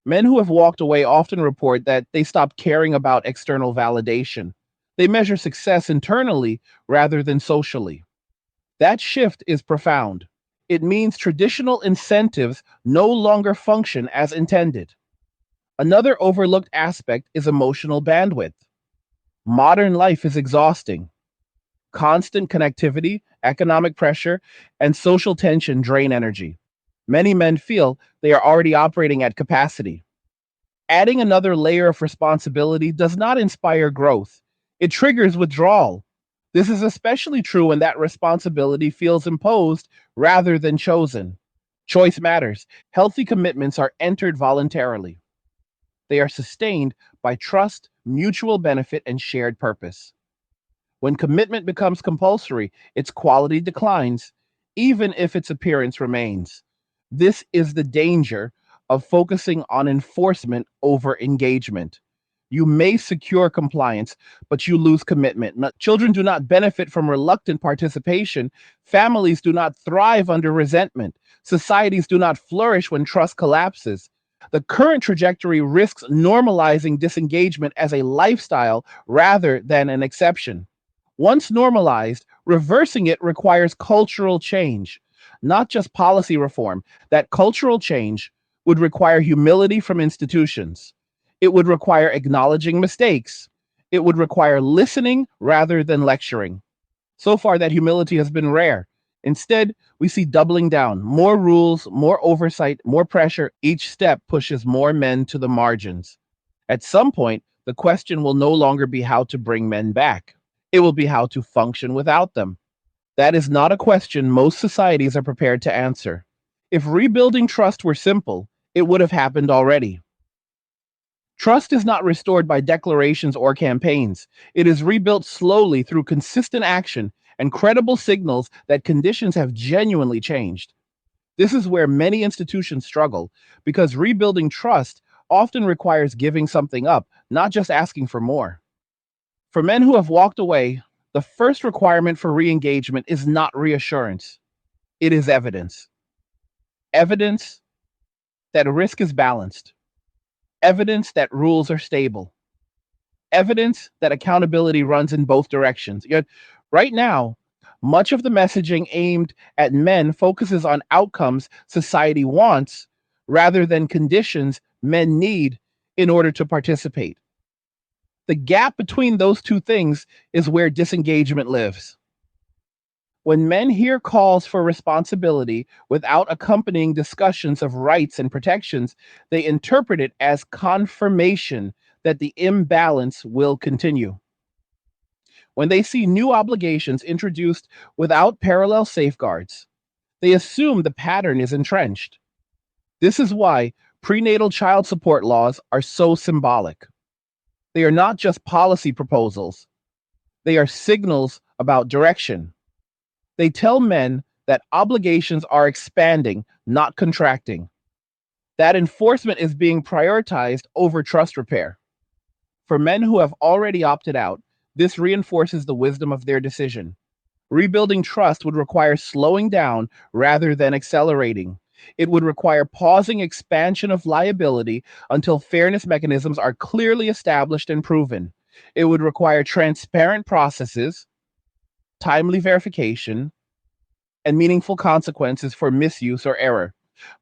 Men who have walked away often report that they stopped caring about external validation. They measure success internally rather than socially. That shift is profound. It means traditional incentives no longer function as intended. Another overlooked aspect is emotional bandwidth. Modern life is exhausting. Constant connectivity, economic pressure, and social tension drain energy. Many men feel they are already operating at capacity. Adding another layer of responsibility does not inspire growth, it triggers withdrawal. This is especially true when that responsibility feels imposed rather than chosen. Choice matters. Healthy commitments are entered voluntarily. They are sustained by trust, mutual benefit, and shared purpose. When commitment becomes compulsory, its quality declines, even if its appearance remains. This is the danger of focusing on enforcement over engagement. You may secure compliance, but you lose commitment. Children do not benefit from reluctant participation. Families do not thrive under resentment. Societies do not flourish when trust collapses. The current trajectory risks normalizing disengagement as a lifestyle rather than an exception. Once normalized, reversing it requires cultural change, not just policy reform. That cultural change would require humility from institutions. It would require acknowledging mistakes. It would require listening rather than lecturing. So far, that humility has been rare. Instead, we see doubling down, more rules, more oversight, more pressure. Each step pushes more men to the margins. At some point, the question will no longer be how to bring men back. It will be how to function without them. That is not a question most societies are prepared to answer. If rebuilding trust were simple, it would have happened already. Trust is not restored by declarations or campaigns. It is rebuilt slowly through consistent action and credible signals that conditions have genuinely changed. This is where many institutions struggle because rebuilding trust often requires giving something up, not just asking for more. For men who have walked away, the first requirement for re engagement is not reassurance, it is evidence. Evidence that risk is balanced, evidence that rules are stable, evidence that accountability runs in both directions. Yet, right now, much of the messaging aimed at men focuses on outcomes society wants rather than conditions men need in order to participate. The gap between those two things is where disengagement lives. When men hear calls for responsibility without accompanying discussions of rights and protections, they interpret it as confirmation that the imbalance will continue. When they see new obligations introduced without parallel safeguards, they assume the pattern is entrenched. This is why prenatal child support laws are so symbolic. They are not just policy proposals, they are signals about direction. They tell men that obligations are expanding, not contracting. That enforcement is being prioritized over trust repair. For men who have already opted out, this reinforces the wisdom of their decision. Rebuilding trust would require slowing down rather than accelerating. It would require pausing expansion of liability until fairness mechanisms are clearly established and proven. It would require transparent processes, timely verification, and meaningful consequences for misuse or error.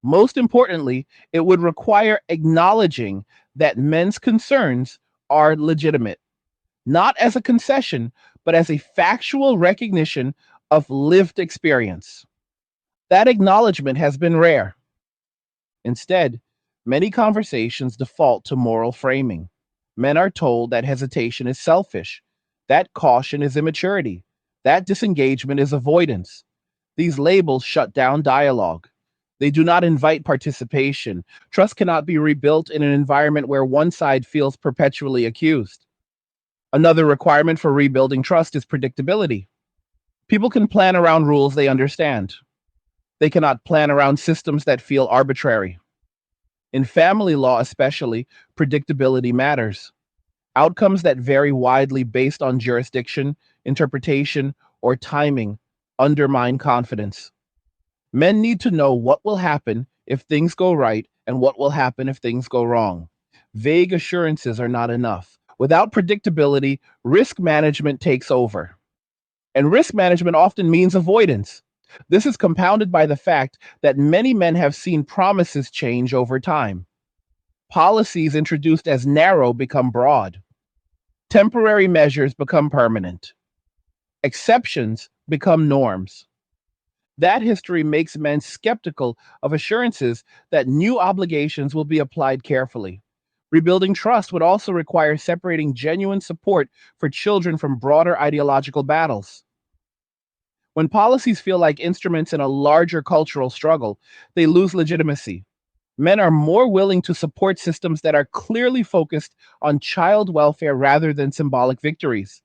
Most importantly, it would require acknowledging that men's concerns are legitimate, not as a concession, but as a factual recognition of lived experience. That acknowledgement has been rare. Instead, many conversations default to moral framing. Men are told that hesitation is selfish, that caution is immaturity, that disengagement is avoidance. These labels shut down dialogue. They do not invite participation. Trust cannot be rebuilt in an environment where one side feels perpetually accused. Another requirement for rebuilding trust is predictability. People can plan around rules they understand. They cannot plan around systems that feel arbitrary. In family law, especially, predictability matters. Outcomes that vary widely based on jurisdiction, interpretation, or timing undermine confidence. Men need to know what will happen if things go right and what will happen if things go wrong. Vague assurances are not enough. Without predictability, risk management takes over. And risk management often means avoidance. This is compounded by the fact that many men have seen promises change over time. Policies introduced as narrow become broad. Temporary measures become permanent. Exceptions become norms. That history makes men skeptical of assurances that new obligations will be applied carefully. Rebuilding trust would also require separating genuine support for children from broader ideological battles. When policies feel like instruments in a larger cultural struggle, they lose legitimacy. Men are more willing to support systems that are clearly focused on child welfare rather than symbolic victories.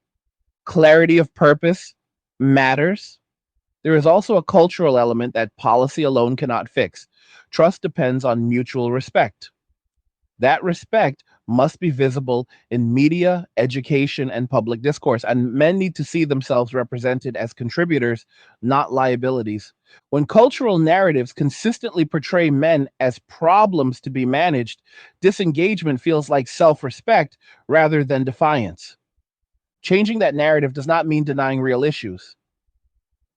Clarity of purpose matters. There is also a cultural element that policy alone cannot fix. Trust depends on mutual respect. That respect must be visible in media, education, and public discourse, and men need to see themselves represented as contributors, not liabilities. When cultural narratives consistently portray men as problems to be managed, disengagement feels like self respect rather than defiance. Changing that narrative does not mean denying real issues,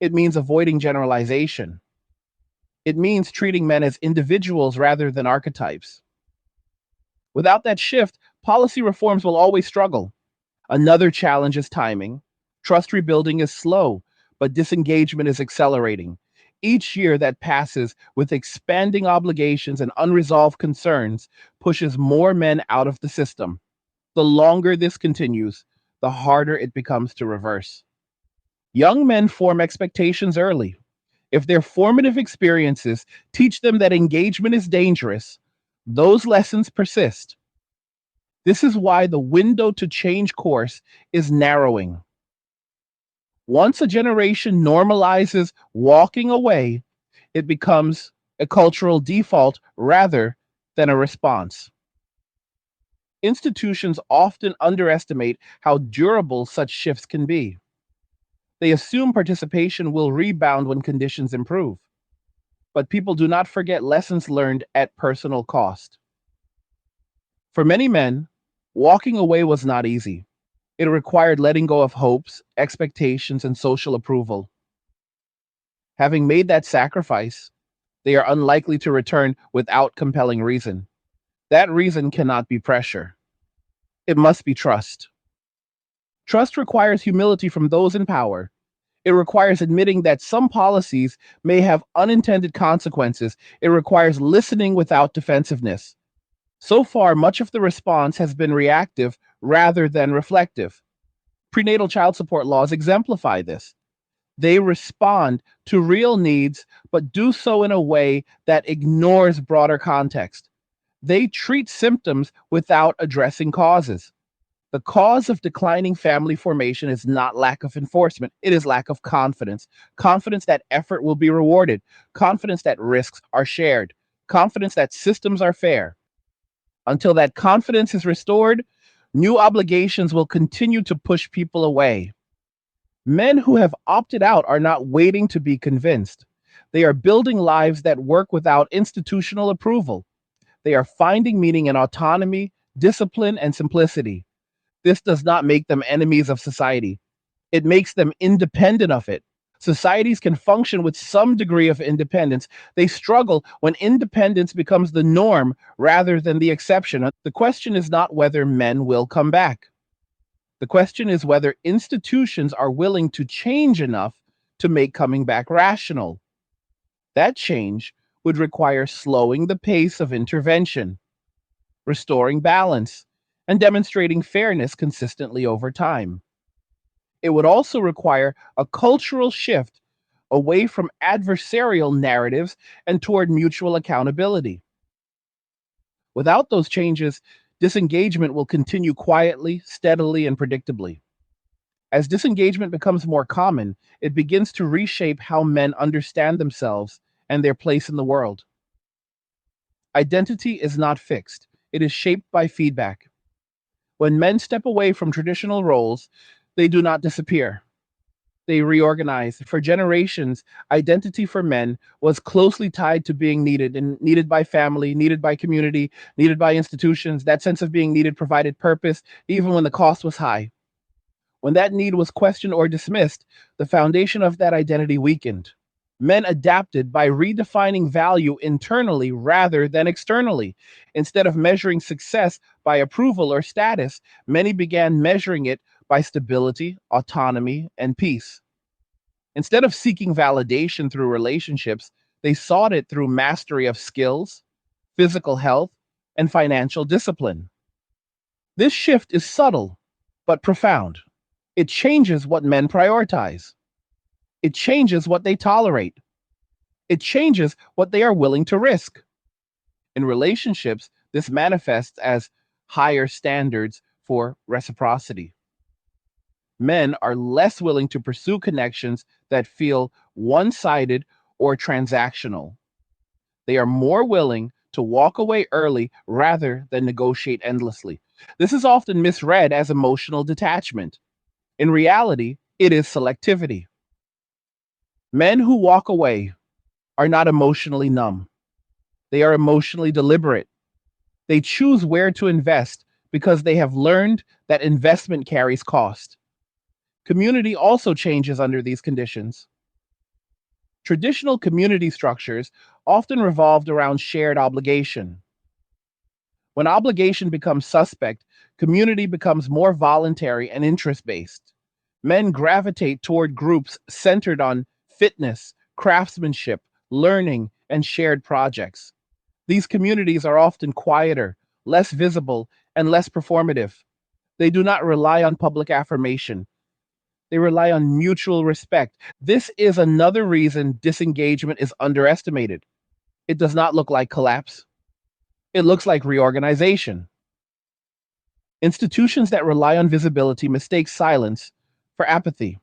it means avoiding generalization. It means treating men as individuals rather than archetypes. Without that shift, policy reforms will always struggle. Another challenge is timing. Trust rebuilding is slow, but disengagement is accelerating. Each year that passes with expanding obligations and unresolved concerns pushes more men out of the system. The longer this continues, the harder it becomes to reverse. Young men form expectations early. If their formative experiences teach them that engagement is dangerous, those lessons persist. This is why the window to change course is narrowing. Once a generation normalizes walking away, it becomes a cultural default rather than a response. Institutions often underestimate how durable such shifts can be. They assume participation will rebound when conditions improve. But people do not forget lessons learned at personal cost. For many men, walking away was not easy. It required letting go of hopes, expectations, and social approval. Having made that sacrifice, they are unlikely to return without compelling reason. That reason cannot be pressure. It must be trust. Trust requires humility from those in power. It requires admitting that some policies may have unintended consequences. It requires listening without defensiveness. So far, much of the response has been reactive rather than reflective. Prenatal child support laws exemplify this. They respond to real needs, but do so in a way that ignores broader context. They treat symptoms without addressing causes. The cause of declining family formation is not lack of enforcement, it is lack of confidence. Confidence that effort will be rewarded, confidence that risks are shared, confidence that systems are fair. Until that confidence is restored, new obligations will continue to push people away. Men who have opted out are not waiting to be convinced. They are building lives that work without institutional approval. They are finding meaning in autonomy, discipline, and simplicity. This does not make them enemies of society. It makes them independent of it. Societies can function with some degree of independence. They struggle when independence becomes the norm rather than the exception. The question is not whether men will come back. The question is whether institutions are willing to change enough to make coming back rational. That change would require slowing the pace of intervention, restoring balance, and demonstrating fairness consistently over time. It would also require a cultural shift away from adversarial narratives and toward mutual accountability. Without those changes, disengagement will continue quietly, steadily, and predictably. As disengagement becomes more common, it begins to reshape how men understand themselves and their place in the world. Identity is not fixed, it is shaped by feedback. When men step away from traditional roles, they do not disappear. They reorganize. For generations, identity for men was closely tied to being needed and needed by family, needed by community, needed by institutions. That sense of being needed provided purpose, even when the cost was high. When that need was questioned or dismissed, the foundation of that identity weakened. Men adapted by redefining value internally rather than externally. Instead of measuring success by approval or status, many began measuring it by stability, autonomy, and peace. Instead of seeking validation through relationships, they sought it through mastery of skills, physical health, and financial discipline. This shift is subtle but profound. It changes what men prioritize. It changes what they tolerate. It changes what they are willing to risk. In relationships, this manifests as higher standards for reciprocity. Men are less willing to pursue connections that feel one sided or transactional. They are more willing to walk away early rather than negotiate endlessly. This is often misread as emotional detachment. In reality, it is selectivity. Men who walk away are not emotionally numb, they are emotionally deliberate. They choose where to invest because they have learned that investment carries cost. Community also changes under these conditions. Traditional community structures often revolved around shared obligation. When obligation becomes suspect, community becomes more voluntary and interest based. Men gravitate toward groups centered on fitness, craftsmanship, learning, and shared projects. These communities are often quieter, less visible, and less performative. They do not rely on public affirmation. They rely on mutual respect. This is another reason disengagement is underestimated. It does not look like collapse, it looks like reorganization. Institutions that rely on visibility mistake silence for apathy.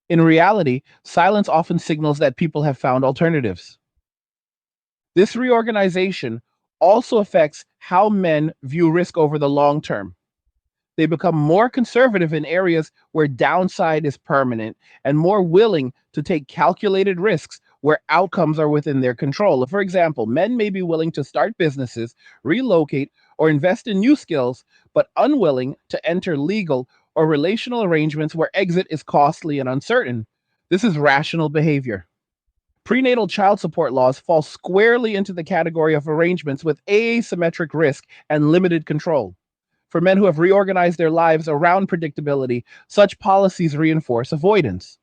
In reality, silence often signals that people have found alternatives. This reorganization also affects how men view risk over the long term. They become more conservative in areas where downside is permanent and more willing to take calculated risks where outcomes are within their control. For example, men may be willing to start businesses, relocate, or invest in new skills, but unwilling to enter legal or relational arrangements where exit is costly and uncertain. This is rational behavior. Prenatal child support laws fall squarely into the category of arrangements with asymmetric risk and limited control. For men who have reorganized their lives around predictability, such policies reinforce avoidance.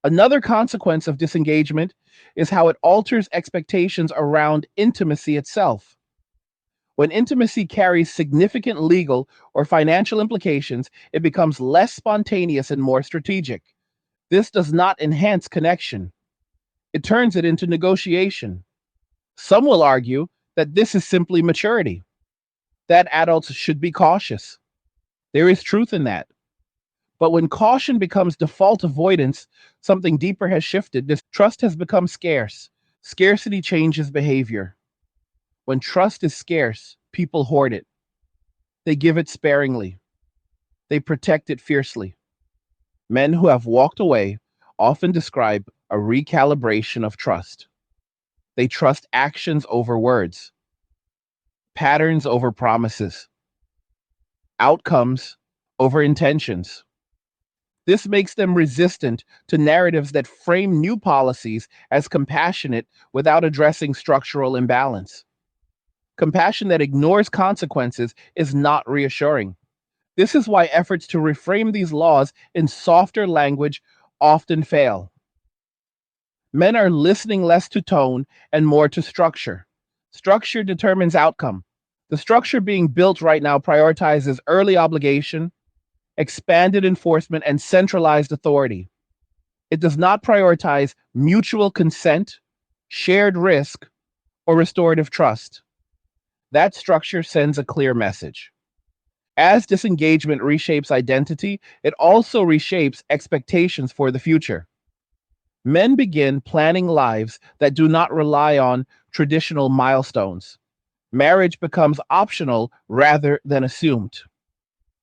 Another consequence of disengagement is how it alters expectations around intimacy itself. When intimacy carries significant legal or financial implications, it becomes less spontaneous and more strategic. This does not enhance connection, it turns it into negotiation. Some will argue that this is simply maturity, that adults should be cautious. There is truth in that. But when caution becomes default avoidance, something deeper has shifted. This trust has become scarce. Scarcity changes behavior. When trust is scarce, people hoard it. They give it sparingly. They protect it fiercely. Men who have walked away often describe a recalibration of trust. They trust actions over words, patterns over promises, outcomes over intentions. This makes them resistant to narratives that frame new policies as compassionate without addressing structural imbalance. Compassion that ignores consequences is not reassuring. This is why efforts to reframe these laws in softer language often fail. Men are listening less to tone and more to structure. Structure determines outcome. The structure being built right now prioritizes early obligation, expanded enforcement, and centralized authority. It does not prioritize mutual consent, shared risk, or restorative trust. That structure sends a clear message. As disengagement reshapes identity, it also reshapes expectations for the future. Men begin planning lives that do not rely on traditional milestones. Marriage becomes optional rather than assumed.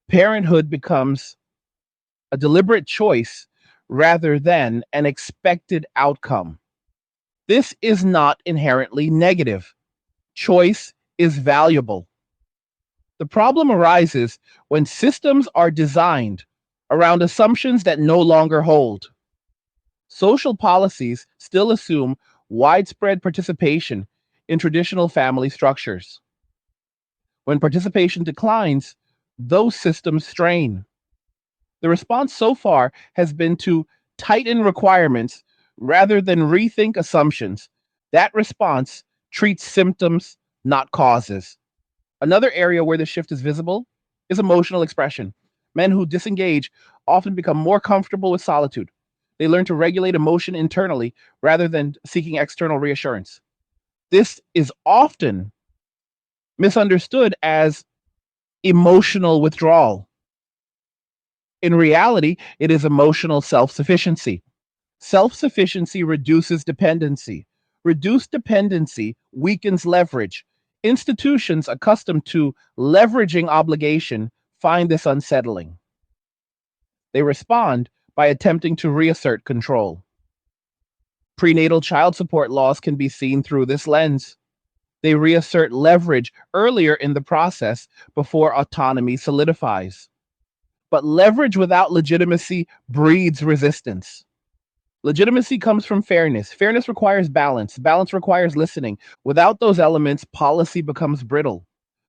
Parenthood becomes a deliberate choice rather than an expected outcome. This is not inherently negative. Choice is valuable. The problem arises when systems are designed around assumptions that no longer hold. Social policies still assume widespread participation in traditional family structures. When participation declines, those systems strain. The response so far has been to tighten requirements rather than rethink assumptions. That response treats symptoms, not causes. Another area where the shift is visible is emotional expression. Men who disengage often become more comfortable with solitude. They learn to regulate emotion internally rather than seeking external reassurance. This is often misunderstood as emotional withdrawal. In reality, it is emotional self sufficiency. Self sufficiency reduces dependency. Reduced dependency weakens leverage. Institutions accustomed to leveraging obligation find this unsettling. They respond by attempting to reassert control. Prenatal child support laws can be seen through this lens. They reassert leverage earlier in the process before autonomy solidifies. But leverage without legitimacy breeds resistance. Legitimacy comes from fairness. Fairness requires balance. Balance requires listening. Without those elements, policy becomes brittle.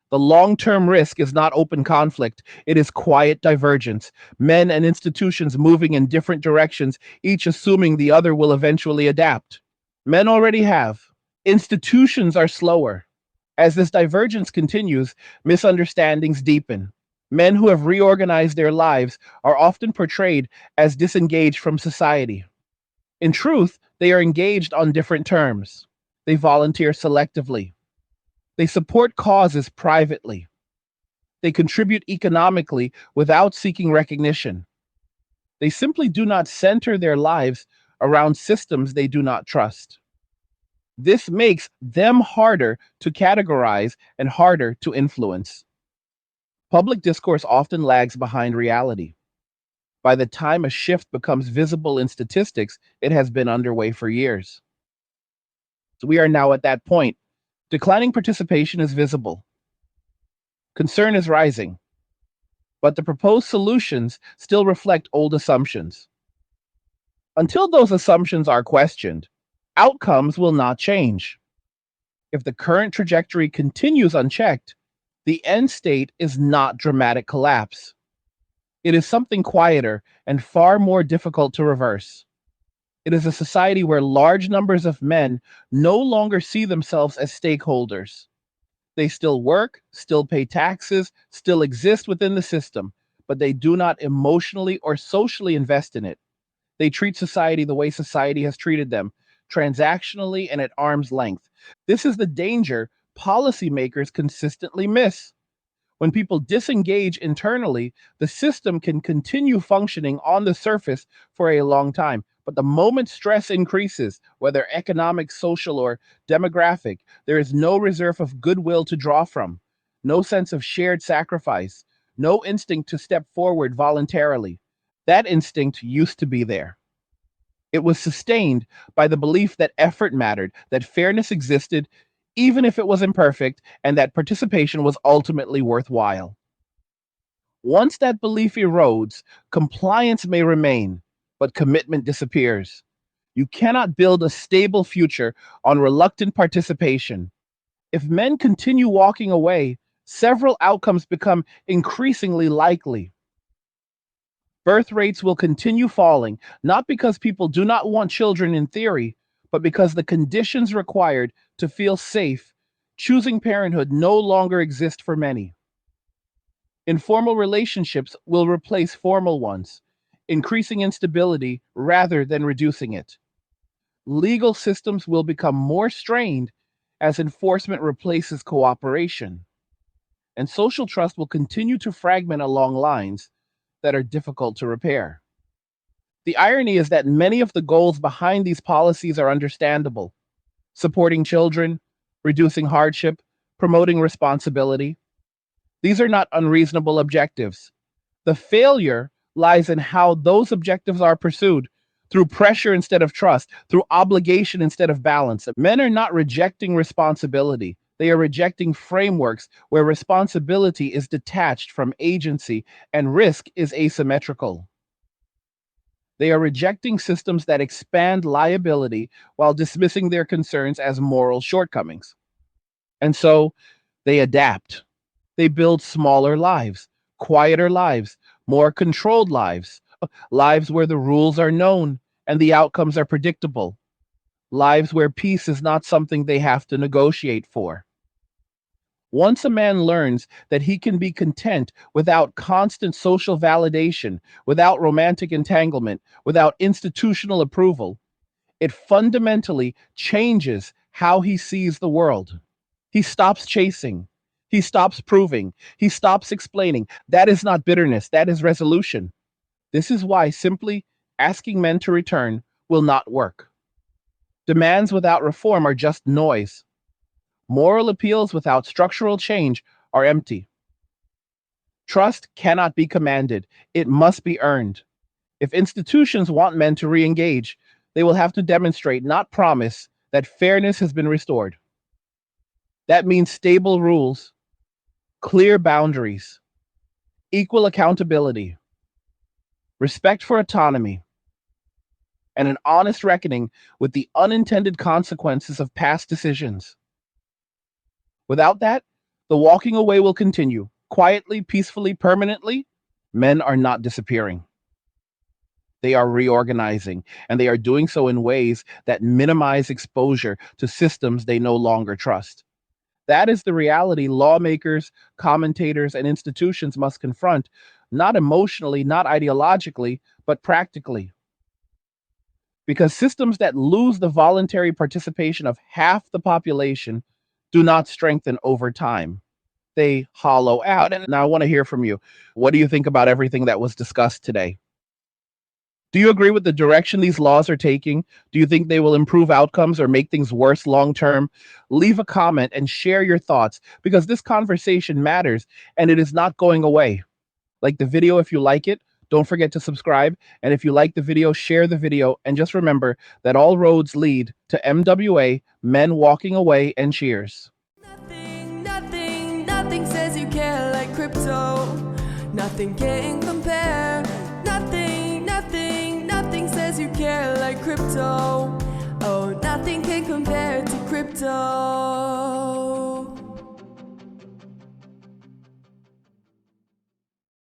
The long term risk is not open conflict, it is quiet divergence. Men and institutions moving in different directions, each assuming the other will eventually adapt. Men already have. Institutions are slower. As this divergence continues, misunderstandings deepen. Men who have reorganized their lives are often portrayed as disengaged from society. In truth, they are engaged on different terms. They volunteer selectively. They support causes privately. They contribute economically without seeking recognition. They simply do not center their lives around systems they do not trust. This makes them harder to categorize and harder to influence. Public discourse often lags behind reality. By the time a shift becomes visible in statistics, it has been underway for years. So we are now at that point. Declining participation is visible. Concern is rising. But the proposed solutions still reflect old assumptions. Until those assumptions are questioned, outcomes will not change. If the current trajectory continues unchecked, the end state is not dramatic collapse. It is something quieter and far more difficult to reverse. It is a society where large numbers of men no longer see themselves as stakeholders. They still work, still pay taxes, still exist within the system, but they do not emotionally or socially invest in it. They treat society the way society has treated them, transactionally and at arm's length. This is the danger policymakers consistently miss. When people disengage internally, the system can continue functioning on the surface for a long time. But the moment stress increases, whether economic, social, or demographic, there is no reserve of goodwill to draw from, no sense of shared sacrifice, no instinct to step forward voluntarily. That instinct used to be there. It was sustained by the belief that effort mattered, that fairness existed, even if it was imperfect, and that participation was ultimately worthwhile. Once that belief erodes, compliance may remain, but commitment disappears. You cannot build a stable future on reluctant participation. If men continue walking away, several outcomes become increasingly likely. Birth rates will continue falling, not because people do not want children in theory, but because the conditions required to feel safe choosing parenthood no longer exist for many. Informal relationships will replace formal ones, increasing instability rather than reducing it. Legal systems will become more strained as enforcement replaces cooperation, and social trust will continue to fragment along lines that are difficult to repair. The irony is that many of the goals behind these policies are understandable: supporting children, reducing hardship, promoting responsibility. These are not unreasonable objectives. The failure lies in how those objectives are pursued, through pressure instead of trust, through obligation instead of balance. Men are not rejecting responsibility. They are rejecting frameworks where responsibility is detached from agency and risk is asymmetrical. They are rejecting systems that expand liability while dismissing their concerns as moral shortcomings. And so they adapt. They build smaller lives, quieter lives, more controlled lives, lives where the rules are known and the outcomes are predictable, lives where peace is not something they have to negotiate for. Once a man learns that he can be content without constant social validation, without romantic entanglement, without institutional approval, it fundamentally changes how he sees the world. He stops chasing. He stops proving. He stops explaining. That is not bitterness. That is resolution. This is why simply asking men to return will not work. Demands without reform are just noise. Moral appeals without structural change are empty. Trust cannot be commanded. It must be earned. If institutions want men to re-engage, they will have to demonstrate, not promise, that fairness has been restored. That means stable rules, clear boundaries, equal accountability, respect for autonomy, and an honest reckoning with the unintended consequences of past decisions. Without that, the walking away will continue, quietly, peacefully, permanently. Men are not disappearing. They are reorganizing, and they are doing so in ways that minimize exposure to systems they no longer trust. That is the reality lawmakers, commentators, and institutions must confront, not emotionally, not ideologically, but practically. Because systems that lose the voluntary participation of half the population do not strengthen over time. They hollow out. And now I want to hear from you. What do you think about everything that was discussed today? Do you agree with the direction these laws are taking? Do you think they will improve outcomes or make things worse long term? Leave a comment and share your thoughts, because this conversation matters and it is not going away. Like the video if you like it. Don't forget to subscribe. And if you like the video, share the video. And just remember that all roads lead to MWA, men walking away, and cheers. Nothing says you care like crypto. Nothing can compare. Nothing says you care like crypto. Oh, nothing can compare to crypto.